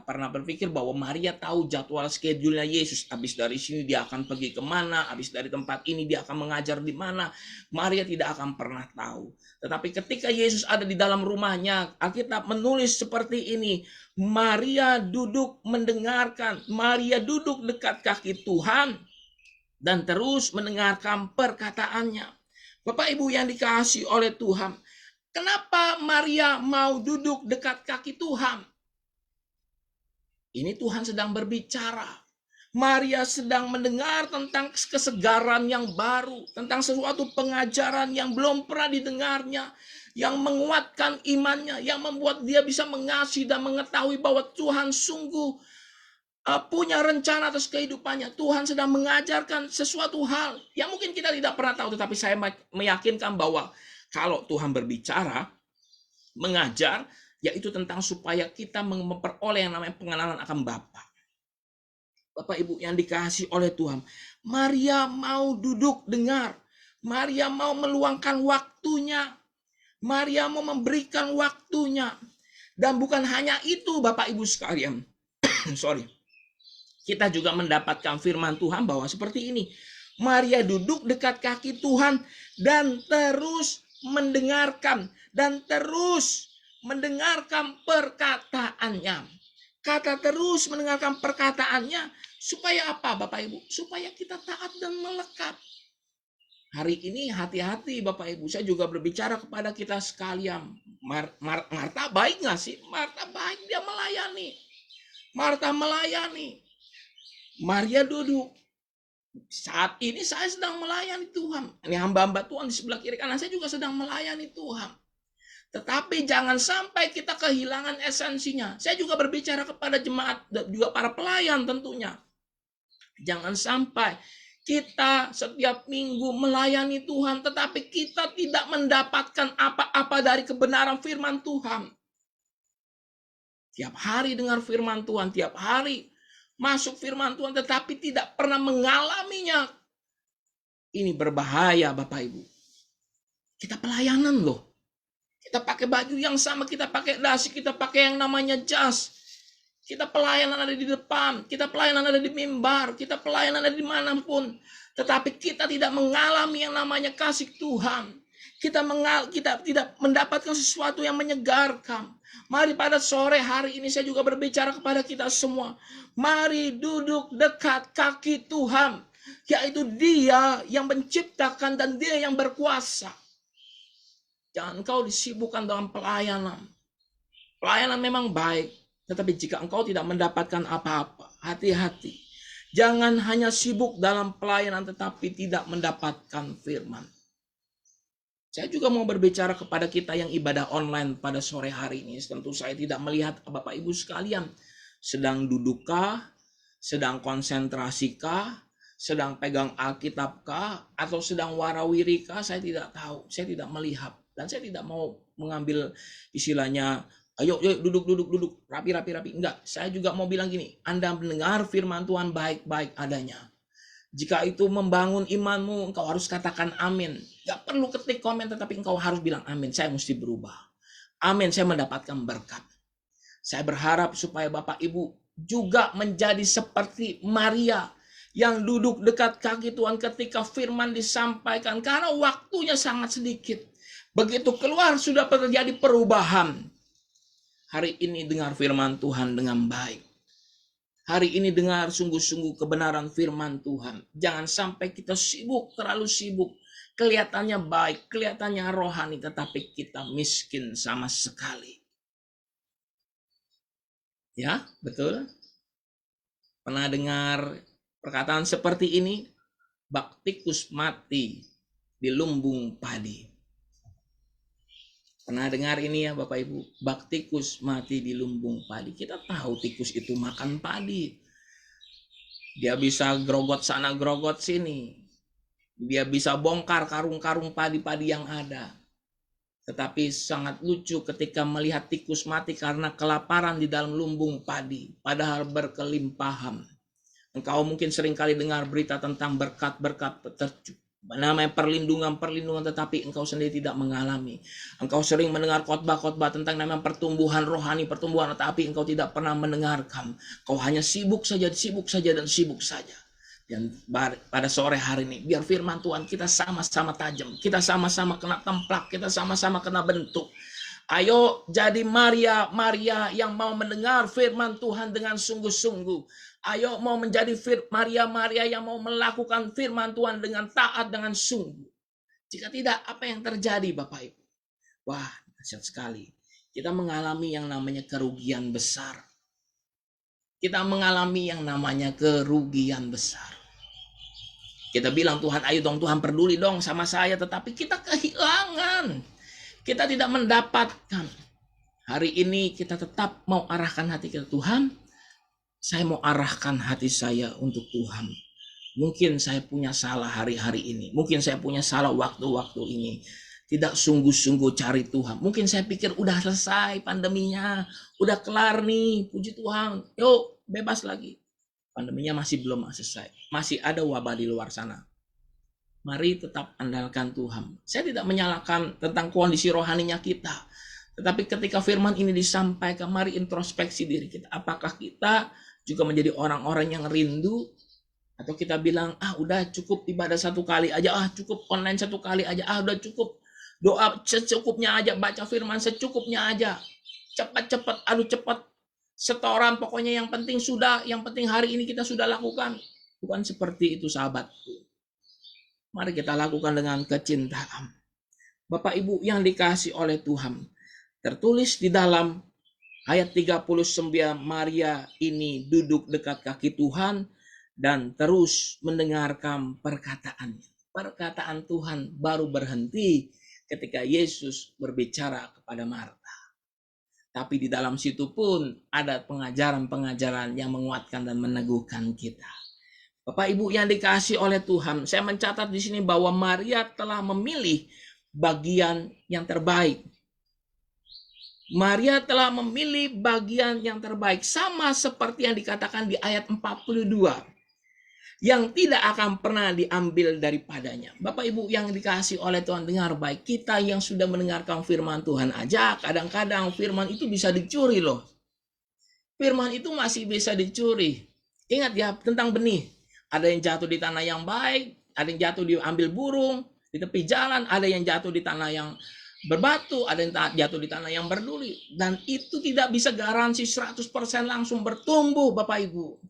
pernah berpikir bahwa Maria tahu jadwal schedule-nya Yesus. Habis dari sini dia akan pergi kemana, habis dari tempat ini dia akan mengajar di mana. Maria tidak akan pernah tahu. Tetapi ketika Yesus ada di dalam rumahnya, Alkitab menulis seperti ini. Maria duduk mendengarkan, Maria duduk dekat kaki Tuhan dan terus mendengarkan perkataannya. Bapak Ibu yang dikasihi oleh Tuhan, kenapa Maria mau duduk dekat kaki Tuhan? Ini Tuhan sedang berbicara. Maria sedang mendengar tentang kesegaran yang baru, tentang sesuatu pengajaran yang belum pernah didengarnya, yang menguatkan imannya, yang membuat dia bisa mengasihi dan mengetahui bahwa Tuhan sungguh punya rencana atas kehidupannya. Tuhan sedang mengajarkan sesuatu hal yang mungkin kita tidak pernah tahu, tetapi saya meyakinkan bahwa kalau Tuhan berbicara, mengajar, yaitu tentang supaya kita memperoleh yang namanya pengenalan akan Bapa. Bapak Ibu yang dikasihi oleh Tuhan, Maria mau duduk dengar, Maria mau meluangkan waktunya, Maria mau memberikan waktunya. Dan bukan hanya itu Bapak Ibu sekalian, kita juga mendapatkan firman Tuhan bahwa seperti ini. Maria duduk dekat kaki Tuhan dan terus mendengarkan. Dan terus mendengarkan perkataannya. Kata terus mendengarkan perkataannya. Supaya apa Bapak Ibu? Supaya kita taat dan melekat. Hari ini hati-hati Bapak Ibu. Saya juga berbicara kepada kita sekalian. Marta baik gak sih? Marta baik, dia melayani. Marta melayani. Maria duduk. Saat ini saya sedang melayani Tuhan. Ini hamba-hamba Tuhan di sebelah kiri kanan saya juga sedang melayani Tuhan. Tetapi jangan sampai kita kehilangan esensinya. Saya juga berbicara kepada jemaat dan juga para pelayan tentunya. Jangan sampai kita setiap minggu melayani Tuhan, tetapi kita tidak mendapatkan apa-apa dari kebenaran firman Tuhan. Tiap hari dengar firman Tuhan, tiap hari masuk firman Tuhan, tetapi tidak pernah mengalaminya. Ini berbahaya Bapak Ibu. Kita pelayanan loh. Kita pakai baju yang sama, kita pakai dasi, kita pakai yang namanya jas. Kita pelayanan ada di depan, kita pelayanan ada di mimbar, kita pelayanan ada di manapun. Tetapi kita tidak mengalami yang namanya kasih Tuhan. Kita tidak mendapatkan sesuatu yang menyegarkan. Mari pada sore hari ini saya juga berbicara kepada kita semua. Mari duduk dekat kaki Tuhan. Yaitu Dia yang menciptakan dan Dia yang berkuasa. Jangan engkau disibukkan dalam pelayanan. Pelayanan memang baik. Tetapi jika engkau tidak mendapatkan apa-apa, hati-hati. Jangan hanya sibuk dalam pelayanan tetapi tidak mendapatkan firman. Saya juga mau berbicara kepada kita yang ibadah online pada sore hari ini. Tentu saya tidak melihat Bapak Ibu sekalian sedang dudukkah, sedang konsentrasikah, sedang pegang Alkitabkah, atau sedang warawirikah, saya tidak tahu. Saya tidak melihat. Dan saya tidak mau mengambil istilahnya, ayo duduk, rapi. Enggak, saya juga mau bilang gini, Anda mendengar firman Tuhan baik-baik adanya. Jika itu membangun imanmu, engkau harus katakan amin. Gak perlu ketik komen, tetapi engkau harus bilang amin. Saya mesti berubah. Amin, saya mendapatkan berkat. Saya berharap supaya Bapak Ibu juga menjadi seperti Maria yang duduk dekat kaki Tuhan ketika firman disampaikan. Karena waktunya sangat sedikit. Begitu keluar sudah terjadi perubahan. Hari ini dengar firman Tuhan dengan baik. Hari ini dengar sungguh-sungguh kebenaran firman Tuhan. Jangan sampai kita sibuk, terlalu sibuk. Kelihatannya baik, kelihatannya rohani, tetapi kita miskin sama sekali. Ya, betul. Pernah dengar perkataan seperti ini? Baktikus mati di lumbung padi. Pernah dengar ini ya Bapak Ibu? Baktikus mati di lumbung padi. Kita tahu tikus itu makan padi. Dia bisa grogot sana grogot sini. Dia bisa bongkar karung-karung padi-padi yang ada. Tetapi sangat lucu ketika melihat tikus mati karena kelaparan di dalam lumbung padi. Padahal berkelimpahan. Engkau mungkin sering kali dengar berita tentang berkat-berkat namanya perlindungan, tetapi engkau sendiri tidak mengalami. Engkau sering mendengar khotbah-khotbah tentang namanya pertumbuhan rohani, tetapi engkau tidak pernah mendengarkan. Kau hanya sibuk saja. Dan pada sore hari ini, biar firman Tuhan kita sama-sama tajam, kita sama-sama kena templak, kita sama-sama kena bentuk. Ayo jadi Maria yang mau mendengar firman Tuhan dengan sungguh-sungguh. Ayo mau menjadi Maria yang mau melakukan firman Tuhan dengan taat, dengan sungguh. Jika tidak, apa yang terjadi Bapak Ibu? Wah, dahsyat sekali. Kita mengalami yang namanya kerugian besar. Kita mengalami yang namanya kerugian besar. Kita bilang, Tuhan ayo dong, Tuhan peduli dong sama saya. Tetapi kita kehilangan. Kita tidak mendapatkan. Hari ini kita tetap mau arahkan hati kita, Tuhan, saya mau arahkan hati saya untuk Tuhan. Mungkin saya punya salah hari-hari ini. Mungkin saya punya salah waktu-waktu ini. Tidak sungguh-sungguh cari Tuhan. Mungkin saya pikir udah selesai pandeminya. Udah kelar nih. Puji Tuhan. Yuk bebas lagi. Pandeminya masih belum selesai. Masih ada wabah di luar sana. Mari tetap andalkan Tuhan. Saya tidak menyalahkan tentang kondisi rohaninya kita. Tetapi ketika firman ini disampaikan, mari introspeksi diri kita. Apakah kita juga menjadi orang-orang yang rindu? Atau kita bilang, udah cukup ibadah satu kali aja, cukup online satu kali aja, udah cukup doa secukupnya aja, baca firman secukupnya aja. Cepat-cepat, cepat. Setoran pokoknya yang penting yang penting hari ini kita sudah lakukan. Bukan seperti itu sahabatku. Mari kita lakukan dengan kecintaan. Bapak Ibu yang dikasihi oleh Tuhan. Tertulis di dalam ayat 39, Maria ini duduk dekat kaki Tuhan dan terus mendengarkan perkataannya. Perkataan Tuhan baru berhenti ketika Yesus berbicara kepada Marta. Tapi di dalam situ pun ada pengajaran-pengajaran yang menguatkan dan meneguhkan kita. Bapak Ibu yang dikasihi oleh Tuhan, saya mencatat di sini bahwa Maria telah memilih bagian yang terbaik. Maria telah memilih bagian yang terbaik, sama seperti yang dikatakan di ayat 42. Yang tidak akan pernah diambil daripadanya. Bapak Ibu yang dikasihi oleh Tuhan, dengar baik. Kita yang sudah mendengarkan firman Tuhan aja, kadang-kadang firman itu bisa dicuri loh. Firman itu masih bisa dicuri. Ingat ya tentang benih. Ada yang jatuh di tanah yang baik, ada yang jatuh diambil burung, di tepi jalan, ada yang jatuh di tanah yang berbatu, ada yang jatuh di tanah yang berduri. Dan itu tidak bisa garansi 100% langsung bertumbuh Bapak Ibu.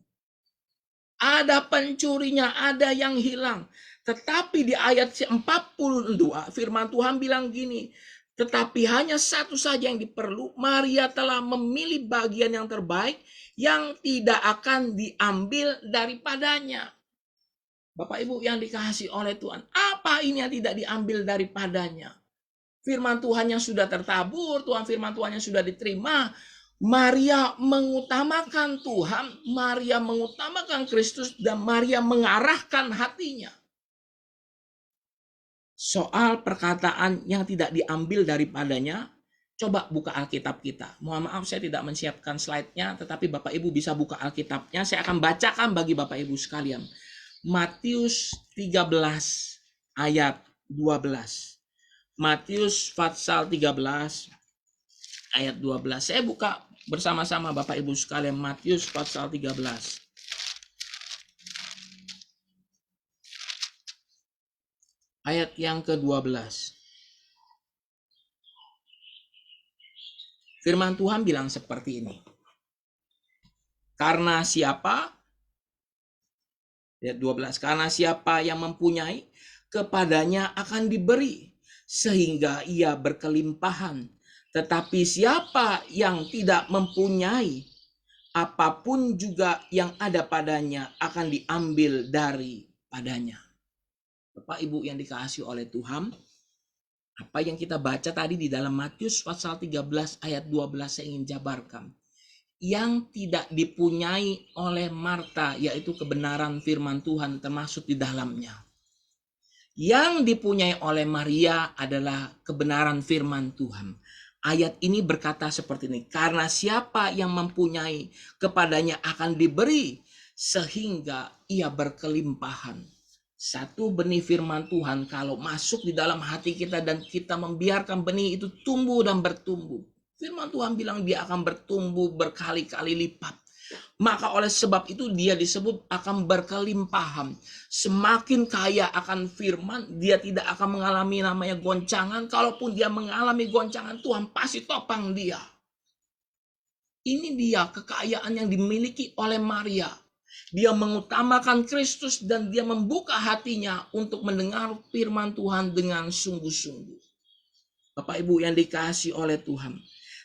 Ada pencurinya, ada yang hilang. Tetapi di ayat 42 firman Tuhan bilang gini, tetapi hanya satu saja yang diperlu, Maria telah memilih bagian yang terbaik yang tidak akan diambil daripadanya. Bapak Ibu yang dikasihi oleh Tuhan, apa ini yang tidak diambil daripadanya? Firman Tuhan yang sudah tertabur, firman Tuhan yang sudah diterima, Maria mengutamakan Tuhan, Maria mengutamakan Kristus, dan Maria mengarahkan hatinya. Soal perkataan yang tidak diambil daripadanya, coba buka Alkitab kita. Mohon maaf saya tidak menyiapkan slide-nya, tetapi Bapak Ibu bisa buka Alkitabnya. Saya akan bacakan bagi Bapak Ibu sekalian. Matius 13 ayat 12. Matius pasal 13 ayat 12. Saya buka bersama-sama Bapak Ibu sekalian, Matius pasal 13. Ayat yang ke-12. Firman Tuhan bilang seperti ini. Karena siapa? Ayat 12. Karena siapa yang mempunyai, kepadanya akan diberi, sehingga ia berkelimpahan. Tetapi siapa yang tidak mempunyai, apapun juga yang ada padanya akan diambil daripadanya. Bapak Ibu yang dikasihi oleh Tuhan, apa yang kita baca tadi di dalam Matius pasal 13 ayat 12 saya ingin jabarkan. Yang tidak dipunyai oleh Marta, yaitu kebenaran firman Tuhan termasuk di dalamnya. Yang dipunyai oleh Maria adalah kebenaran firman Tuhan. Ayat ini berkata seperti ini, karena siapa yang mempunyai, kepadanya akan diberi, sehingga ia berkelimpahan. Satu benih firman Tuhan kalau masuk di dalam hati kita dan kita membiarkan benih itu tumbuh dan bertumbuh. Firman Tuhan bilang dia akan bertumbuh berkali-kali lipat. Maka oleh sebab itu dia disebut akan berkelimpahan. Semakin kaya akan firman, dia tidak akan mengalami namanya goncangan. Kalaupun dia mengalami goncangan, Tuhan pasti topang dia. Ini dia kekayaan yang dimiliki oleh Maria. Dia mengutamakan Kristus dan dia membuka hatinya untuk mendengar firman Tuhan dengan sungguh-sungguh. Bapak Ibu yang dikasihi oleh Tuhan.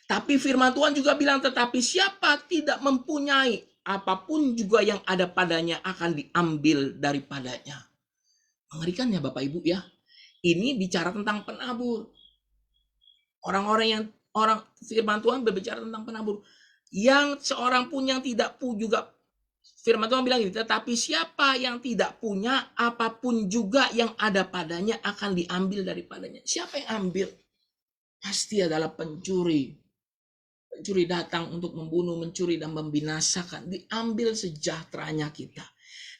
Tapi firman Tuhan juga bilang, tetapi siapa tidak mempunyai, apapun juga yang ada padanya akan diambil daripadanya. Mengerikan ya Bapak Ibu ya. Ini bicara tentang penabur. Firman Tuhan berbicara tentang penabur. Yang seorang pun yang tidak juga Firman Tuhan bilang gitu, tetapi siapa yang tidak punya, apapun juga yang ada padanya akan diambil daripadanya. Siapa yang ambil? Pasti adalah pencuri. Pencuri datang untuk membunuh, mencuri, dan membinasakan. Diambil sejahteranya kita.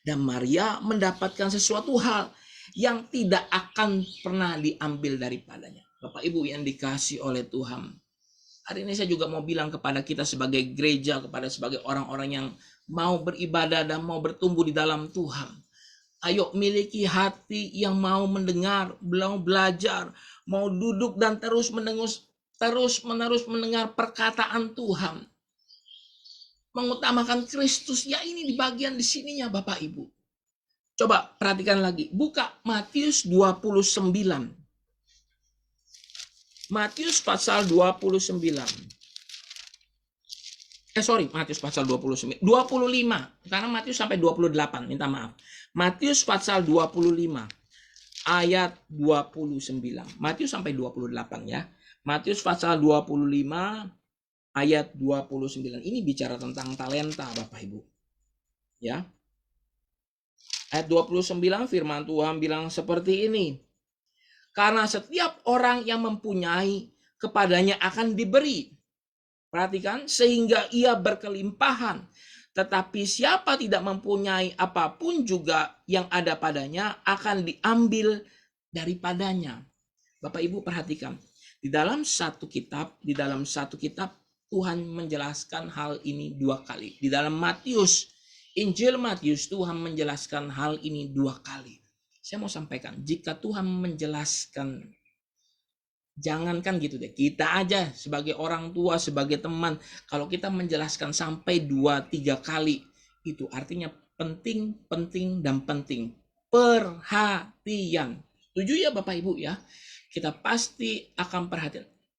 Dan Maria mendapatkan sesuatu hal yang tidak akan pernah diambil daripadanya. Bapak Ibu yang dikasih oleh Tuhan, hari ini saya juga mau bilang kepada kita sebagai gereja, kepada sebagai orang-orang yang mau beribadah dan mau bertumbuh di dalam Tuhan. Ayo miliki hati yang mau mendengar, mau belajar, mau duduk dan terus menerus mendengar perkataan Tuhan. Mengutamakan Kristus. Ya, ini di bagian di sininya Bapak Ibu. Coba perhatikan lagi. Buka Matius 29. Matius pasal 29. Matius pasal 29. 25. Karena Matius sampai 28. Minta maaf. Matius pasal 25. Ayat 29. Matius sampai 28 ya. Matius pasal 25. Ayat 29. Ini bicara tentang talenta Bapak Ibu. Ya. Ayat 29 firman Tuhan bilang seperti ini. Karena setiap orang yang mempunyai, kepadanya akan diberi. Perhatikan, sehingga ia berkelimpahan. Tetapi siapa tidak mempunyai apapun juga yang ada padanya akan diambil daripadanya. Bapak Ibu perhatikan. Di dalam satu kitab Tuhan menjelaskan hal ini 2 kali. Di dalam Injil Matius, Tuhan menjelaskan hal ini 2 kali. Saya mau sampaikan, jika Tuhan menjelaskan, jangankan gitu deh, kita aja sebagai orang tua, sebagai teman, kalau kita menjelaskan sampai 2-3 kali, itu artinya penting. Perhatian. Setuju ya Bapak Ibu ya? Kita pasti akan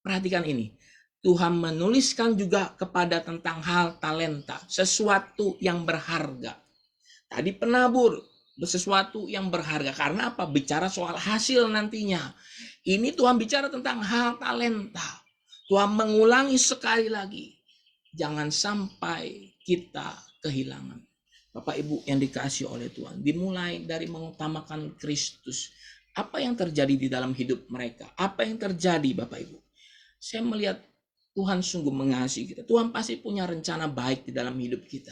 perhatikan ini. Tuhan menuliskan juga kepada tentang hal talenta, sesuatu yang berharga. Tadi penabur, sesuatu yang berharga. Karena apa? Bicara soal hasil nantinya. Ini Tuhan bicara tentang hal talenta. Tuhan mengulangi sekali lagi. Jangan sampai kita kehilangan. Bapak Ibu yang dikasih oleh Tuhan. Dimulai dari mengutamakan Kristus. Apa yang terjadi di dalam hidup mereka? Apa yang terjadi Bapak Ibu? Saya melihat Tuhan sungguh mengasihi kita. Tuhan pasti punya rencana baik di dalam hidup kita.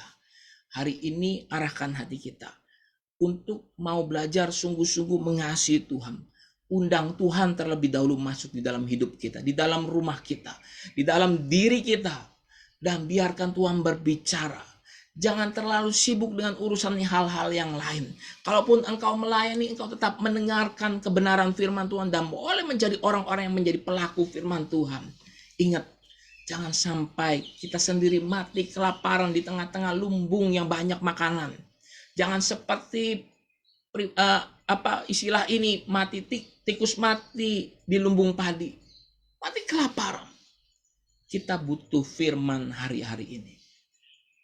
Hari ini arahkan hati kita untuk mau belajar sungguh-sungguh mengasihi Tuhan. Undang Tuhan terlebih dahulu masuk di dalam hidup kita, di dalam rumah kita, di dalam diri kita. Dan biarkan Tuhan berbicara. Jangan terlalu sibuk dengan urusan hal-hal yang lain. Kalaupun engkau melayani, engkau tetap mendengarkan kebenaran firman Tuhan dan boleh menjadi orang-orang yang menjadi pelaku firman Tuhan. Ingat, jangan sampai kita sendiri mati kelaparan di tengah-tengah lumbung yang banyak makanan. Jangan seperti istilah ini, tikus mati di lumbung padi. Mati kelaparan. Kita butuh firman hari-hari ini.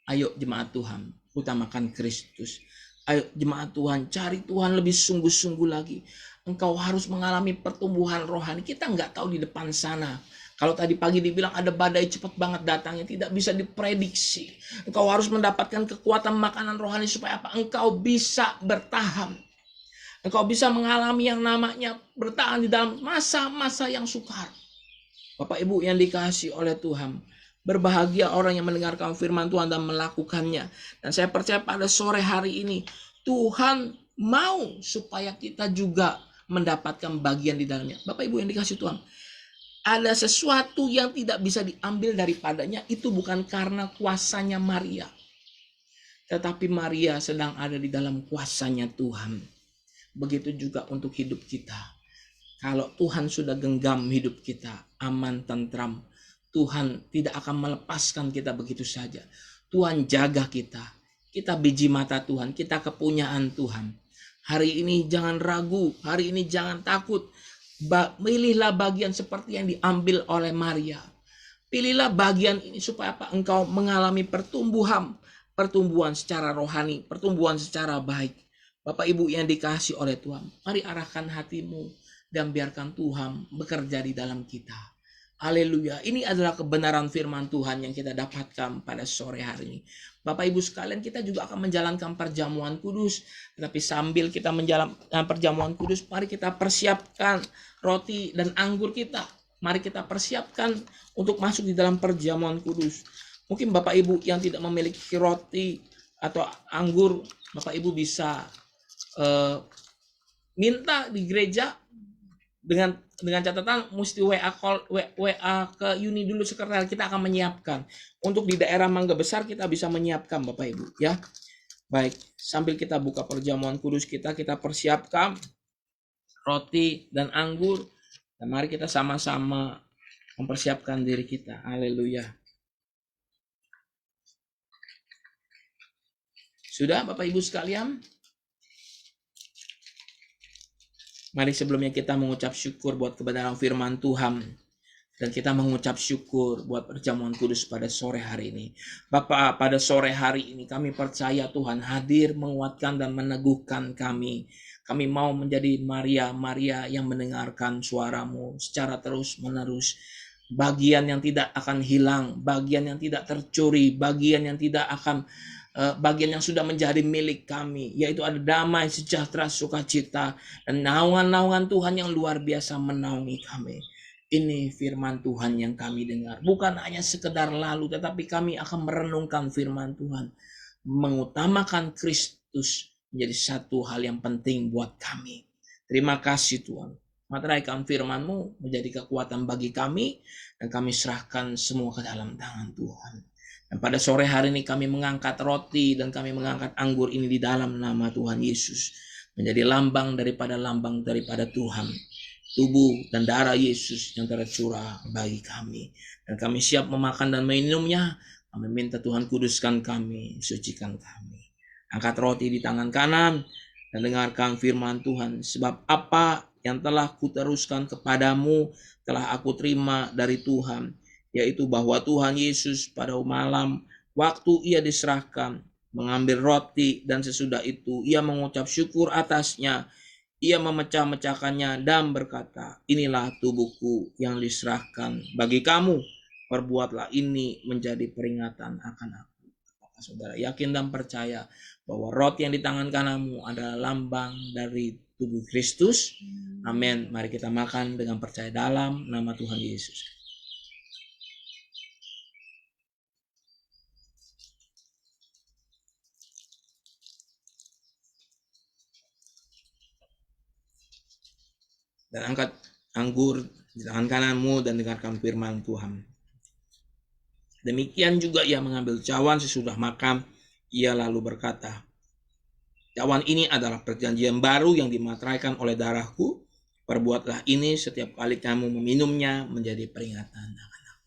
Ayo jemaat Tuhan, utamakan Kristus. Ayo jemaat Tuhan, cari Tuhan lebih sungguh-sungguh lagi. Engkau harus mengalami pertumbuhan rohani. Kita nggak tahu di depan sana. Kalau tadi pagi dibilang ada badai cepat banget datangnya, tidak bisa diprediksi. Engkau harus mendapatkan kekuatan makanan rohani supaya apa? Engkau bisa bertahan. Engkau bisa mengalami yang namanya bertahan di dalam masa-masa yang sukar. Bapak Ibu yang dikasihi oleh Tuhan, berbahagia orang yang mendengarkan firman Tuhan dan melakukannya. Dan saya percaya pada sore hari ini, Tuhan mau supaya kita juga mendapatkan bagian di dalamnya. Bapak Ibu yang dikasihi Tuhan, ada sesuatu yang tidak bisa diambil daripadanya, itu bukan karena kuasanya Maria. Tetapi Maria sedang ada di dalam kuasanya Tuhan. Begitu juga untuk hidup kita. Kalau Tuhan sudah genggam hidup kita, aman, tentram, Tuhan tidak akan melepaskan kita begitu saja. Tuhan jaga kita. Kita biji mata Tuhan, kita kepunyaan Tuhan. Hari ini jangan ragu, hari ini jangan takut. Pilihlah bagian seperti yang diambil oleh Maria. Pilihlah bagian ini supaya apa? Engkau mengalami pertumbuhan secara rohani, pertumbuhan secara baik. Bapak Ibu yang dikasih oleh Tuhan, mari arahkan hatimu dan biarkan Tuhan bekerja di dalam kita. Haleluya. Ini adalah kebenaran firman Tuhan yang kita dapatkan pada sore hari ini. Bapak Ibu sekalian, kita juga akan menjalankan perjamuan kudus. Tetapi sambil kita menjalankan perjamuan kudus, mari kita persiapkan roti dan anggur kita. Mari kita persiapkan untuk masuk di dalam perjamuan kudus. Mungkin Bapak Ibu yang tidak memiliki roti atau anggur, Bapak Ibu bisa minta di gereja dengan catatan mesti WA ke Uni dulu, sekretariat kita akan menyiapkan. Untuk di daerah Mangga Besar kita bisa menyiapkan Bapak Ibu ya. Baik, sambil kita buka perjamuan kudus kita persiapkan roti dan anggur. Dan mari kita sama-sama mempersiapkan diri kita. Haleluya. Sudah Bapak Ibu sekalian? Mari sebelumnya kita mengucap syukur buat kebenaran firman Tuhan. Dan kita mengucap syukur buat perjamuan kudus pada sore hari ini. Bapak, pada sore hari ini kami percaya Tuhan hadir menguatkan dan meneguhkan kami. Kami mau menjadi Maria yang mendengarkan suara-Mu secara terus-menerus. Bagian yang tidak akan hilang, bagian yang tidak tercuri, bagian yang tidak akan bagian yang sudah menjadi milik kami, yaitu ada damai, sejahtera, sukacita, dan naungan-naungan Tuhan yang luar biasa menaungi kami. Ini firman Tuhan yang kami dengar, bukan hanya sekedar lalu, tetapi kami akan merenungkan firman Tuhan, mengutamakan Kristus menjadi satu hal yang penting buat kami. Terima kasih Tuhan. Materaikan firman-Mu menjadi kekuatan bagi kami, dan kami serahkan semua ke dalam tangan Tuhan. Dan pada sore hari ini kami mengangkat roti dan kami mengangkat anggur ini di dalam nama Tuhan Yesus. Menjadi lambang daripada Tuhan. Tubuh dan darah Yesus yang tercurah bagi kami. Dan kami siap memakan dan minumnya. Kami minta Tuhan kuduskan kami, sucikan kami. Angkat roti di tangan kanan dan dengarkan firman Tuhan. Sebab apa yang telah kuteruskan kepadamu telah aku terima dari Tuhan. Yaitu bahwa Tuhan Yesus pada malam waktu ia diserahkan mengambil roti dan sesudah itu ia mengucap syukur atasnya, ia memecah-mecahkannya dan berkata, inilah tubuhku yang diserahkan bagi kamu, perbuatlah ini menjadi peringatan akan aku. Apakah saudara yakin dan percaya bahwa roti yang di tangan kananmu adalah lambang dari tubuh Kristus? Amin. Mari kita makan dengan percaya dalam nama Tuhan Yesus. Dan angkat anggur di tangan kananmu dan dengarkan firman Tuhan. Demikian juga ia mengambil cawan sesudah makan. Ia lalu berkata, cawan ini adalah perjanjian baru yang dimateraikan oleh darahku. Perbuatlah ini setiap kali kamu meminumnya menjadi peringatan akan aku.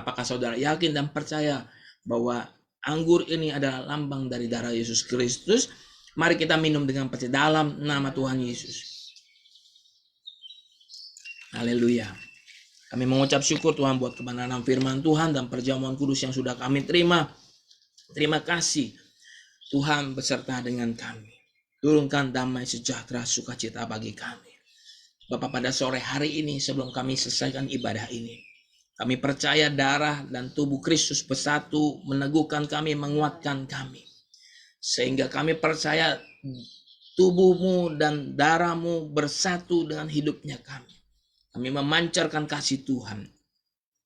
Apakah saudara yakin dan percaya bahwa anggur ini adalah lambang dari darah Yesus Kristus? Mari kita minum dengan percaya dalam nama Tuhan Yesus. Haleluya. Kami mengucap syukur Tuhan buat kebenaran firman Tuhan dan perjamuan kudus yang sudah kami terima. Terima kasih Tuhan beserta dengan kami. Turunkan damai, sejahtera, sukacita bagi kami. Bapak, pada sore hari ini sebelum kami selesaikan ibadah ini, kami percaya darah dan tubuh Kristus bersatu meneguhkan kami, menguatkan kami. Sehingga kami percaya tubuhmu dan darahmu bersatu dengan hidupnya kami. Kami memancarkan kasih Tuhan.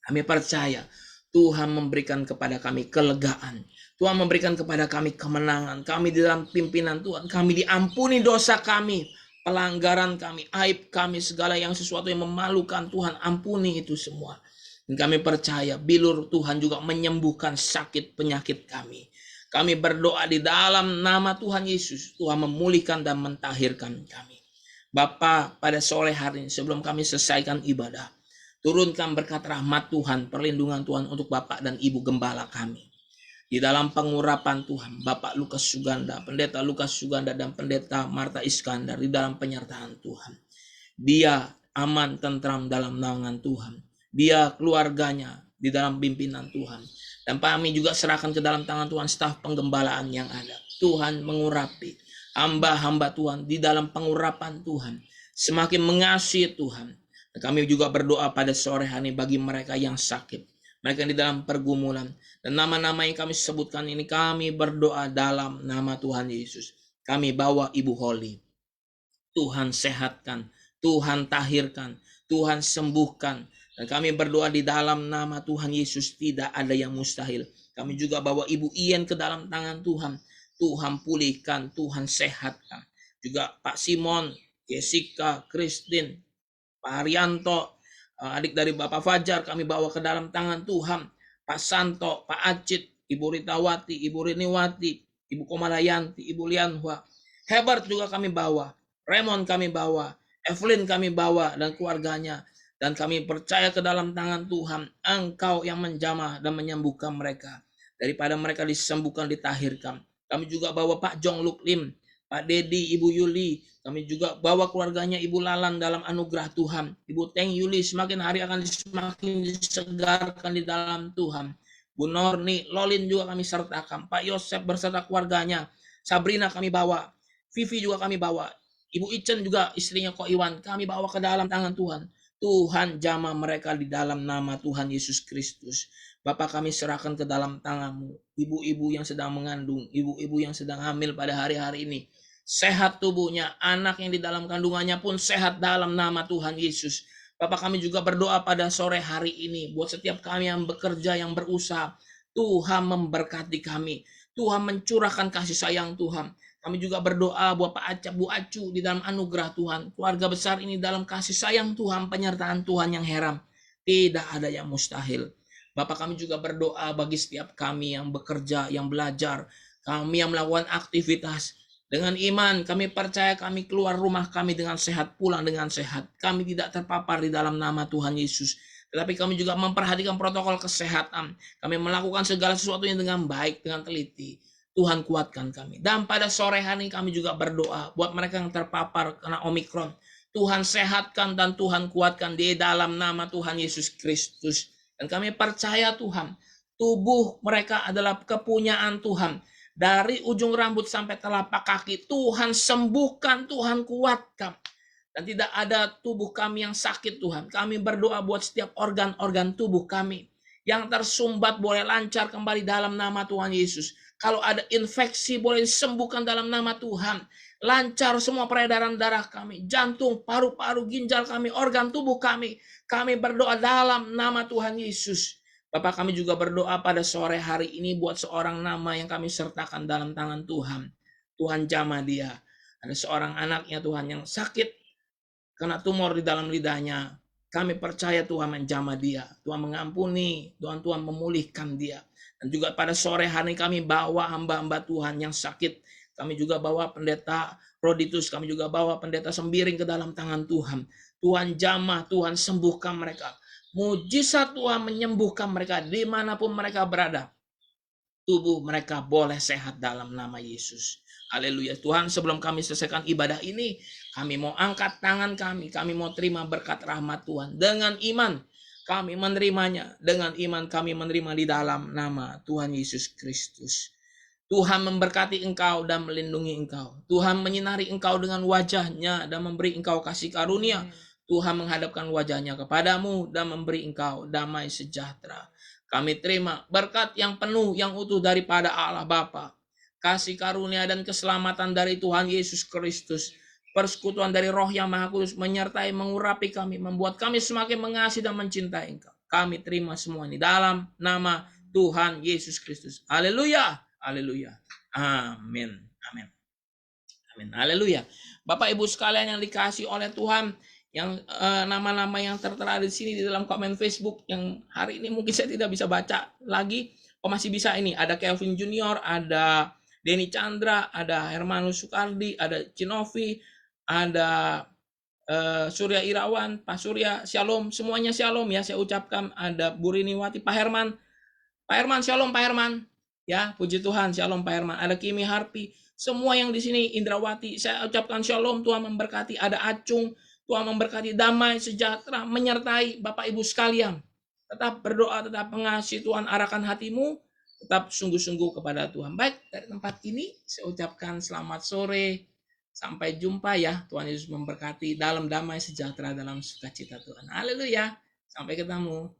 Kami percaya Tuhan memberikan kepada kami kelegaan. Tuhan memberikan kepada kami kemenangan. Kami di dalam pimpinan Tuhan. Kami diampuni dosa kami, pelanggaran kami, aib kami, segala yang sesuatu yang memalukan. Tuhan ampuni itu semua. Dan kami percaya bilur Tuhan juga menyembuhkan sakit penyakit kami. Kami berdoa di dalam nama Tuhan Yesus. Tuhan memulihkan dan mentahirkan kami. Bapa, pada sore hari ini sebelum kami selesaikan ibadah, turunkan berkat rahmat Tuhan, perlindungan Tuhan untuk Bapak dan Ibu Gembala kami. Di dalam pengurapan Tuhan, Bapak Lukas Suganda, Pendeta Lukas Suganda dan Pendeta Marta Iskandar di dalam penyertaan Tuhan. Dia aman, tentram dalam naungan Tuhan. Dia keluarganya di dalam pimpinan Tuhan. Dan kami juga serahkan ke dalam tangan Tuhan staf penggembalaan yang ada. Tuhan mengurapi hamba-hamba Tuhan di dalam pengurapan Tuhan. Semakin mengasihi Tuhan. Dan kami juga berdoa pada sore hari bagi mereka yang sakit, mereka yang di dalam pergumulan. Dan nama-nama yang kami sebutkan ini kami berdoa dalam nama Tuhan Yesus. Kami bawa Ibu Holly. Tuhan sehatkan, Tuhan tahirkan, Tuhan sembuhkan. Dan kami berdoa di dalam nama Tuhan Yesus, tidak ada yang mustahil. Kami juga bawa Ibu Ian ke dalam tangan Tuhan. Tuhan pulihkan, Tuhan sehatkan. Juga Pak Simon, Jessica, Christine, Pak Haryanto, adik dari Bapak Fajar, kami bawa ke dalam tangan Tuhan. Pak Santo, Pak Acit, Ibu Ritawati, Ibu Riniwati, Ibu Komalayanti, Ibu Lianhua. Herbert juga kami bawa. Raymond kami bawa. Evelyn kami bawa dan keluarganya. Dan kami percaya ke dalam tangan Tuhan. Engkau yang menjamah dan menyembuhkan mereka. Daripada mereka disembuhkan, ditahirkan. Kami juga bawa Pak Jong Luk Lim, Pak Dedi, Ibu Yuli. Kami juga bawa keluarganya Ibu Lalan dalam anugerah Tuhan. Ibu Teng Yuli semakin hari akan semakin disegarkan di dalam Tuhan. Bu Norni, Lolin juga kami sertakan. Pak Yosef berserta keluarganya. Sabrina kami bawa. Vivi juga kami bawa. Ibu Icen juga istrinya Ko Iwan. Kami bawa ke dalam tangan Tuhan. Tuhan jamah mereka di dalam nama Tuhan Yesus Kristus. Bapak kami serahkan ke dalam tangan-Mu. Ibu-ibu yang sedang mengandung. Ibu-ibu yang sedang hamil pada hari-hari ini. Sehat tubuhnya. Anak yang di dalam kandungannya pun sehat dalam nama Tuhan Yesus. Bapak kami juga berdoa pada sore hari ini. Buat setiap kami yang bekerja, yang berusaha. Tuhan memberkati kami. Tuhan mencurahkan kasih sayang Tuhan. Kami juga berdoa buat Pak Acap, Bu Acu di dalam anugerah Tuhan. Keluarga besar ini dalam kasih sayang Tuhan, penyertaan Tuhan yang heran. Tidak ada yang mustahil. Bapak kami juga berdoa bagi setiap kami yang bekerja, yang belajar. Kami yang melakukan aktivitas. Dengan iman kami percaya kami keluar rumah kami dengan sehat, pulang dengan sehat. Kami tidak terpapar di dalam nama Tuhan Yesus. Tetapi kami juga memperhatikan protokol kesehatan. Kami melakukan segala sesuatunya dengan baik, dengan teliti. Tuhan kuatkan kami. Dan pada sore hari kami juga berdoa buat mereka yang terpapar kena Omikron. Tuhan sehatkan dan Tuhan kuatkan di dalam nama Tuhan Yesus Kristus. Dan kami percaya Tuhan, tubuh mereka adalah kepunyaan Tuhan. Dari ujung rambut sampai telapak kaki, Tuhan sembuhkan, Tuhan kuatkan. Dan tidak ada tubuh kami yang sakit Tuhan. Kami berdoa buat setiap organ-organ tubuh kami. Yang tersumbat boleh lancar kembali dalam nama Tuhan Yesus. Kalau ada infeksi boleh disembuhkan dalam nama Tuhan. Lancar semua peredaran darah kami. Jantung, paru-paru, ginjal kami, organ tubuh kami. Kami berdoa dalam nama Tuhan Yesus. Bapak kami juga berdoa pada sore hari ini buat seorang nama yang kami sertakan dalam tangan Tuhan. Tuhan jamah dia. Ada seorang anaknya Tuhan yang sakit. Kena tumor di dalam lidahnya. Kami percaya Tuhan menjamah dia. Tuhan mengampuni. Tuhan memulihkan dia. Dan juga pada sore hari kami bawa hamba-hamba Tuhan yang sakit. Kami juga bawa pendeta Roditus. Kami juga bawa pendeta Sembiring ke dalam tangan Tuhan. Tuhan jamah, Tuhan sembuhkan mereka. Mujizat Tuhan menyembuhkan mereka dimanapun mereka berada. Tubuh mereka boleh sehat dalam nama Yesus. Haleluya. Tuhan, sebelum kami selesaikan ibadah ini, kami mau angkat tangan kami. Kami mau terima berkat rahmat Tuhan. Dengan iman kami menerimanya. Dengan iman kami menerima di dalam nama Tuhan Yesus Kristus. Tuhan memberkati engkau dan melindungi engkau. Tuhan menyinari engkau dengan wajahnya dan memberi engkau kasih karunia. Tuhan menghadapkan wajahnya kepadamu dan memberi engkau damai sejahtera. Kami terima berkat yang penuh, yang utuh daripada Allah Bapa. Kasih karunia dan keselamatan dari Tuhan Yesus Kristus. Persekutuan dari Roh yang Maha Kudus menyertai, mengurapi kami, membuat kami semakin mengasihi dan mencintai Engkau. Kami terima semua ini dalam nama Tuhan Yesus Kristus. Haleluya, haleluya, amin, amin, amin, haleluya. Bapak Ibu sekalian yang dikasihi oleh Tuhan, yang nama-nama yang tertera di sini di dalam komen Facebook yang hari ini mungkin saya tidak bisa baca lagi. Oh masih bisa ini, ada Kelvin Junior, ada Denny Chandra, ada Hermanus Sukardi, ada Cinovi, ada Surya Irawan, Pak Surya, Shalom, semuanya Shalom ya saya ucapkan. Ada Bu Riniwati, Pak Herman, Shalom Pak Herman, ya puji Tuhan, Shalom Pak Herman. Ada Kimi Harpi, semua yang di sini Indrawati, saya ucapkan Shalom, Tuhan memberkati. Ada Acung, Tuhan memberkati, damai sejahtera menyertai Bapak Ibu sekalian. Tetap berdoa, tetap mengasihi Tuhan, arahkan hatimu, tetap sungguh-sungguh kepada Tuhan. Baik, dari tempat ini saya ucapkan selamat sore. Sampai jumpa ya. Tuhan Yesus memberkati dalam damai sejahtera dalam sukacita Tuhan. Haleluya. Sampai ketemu.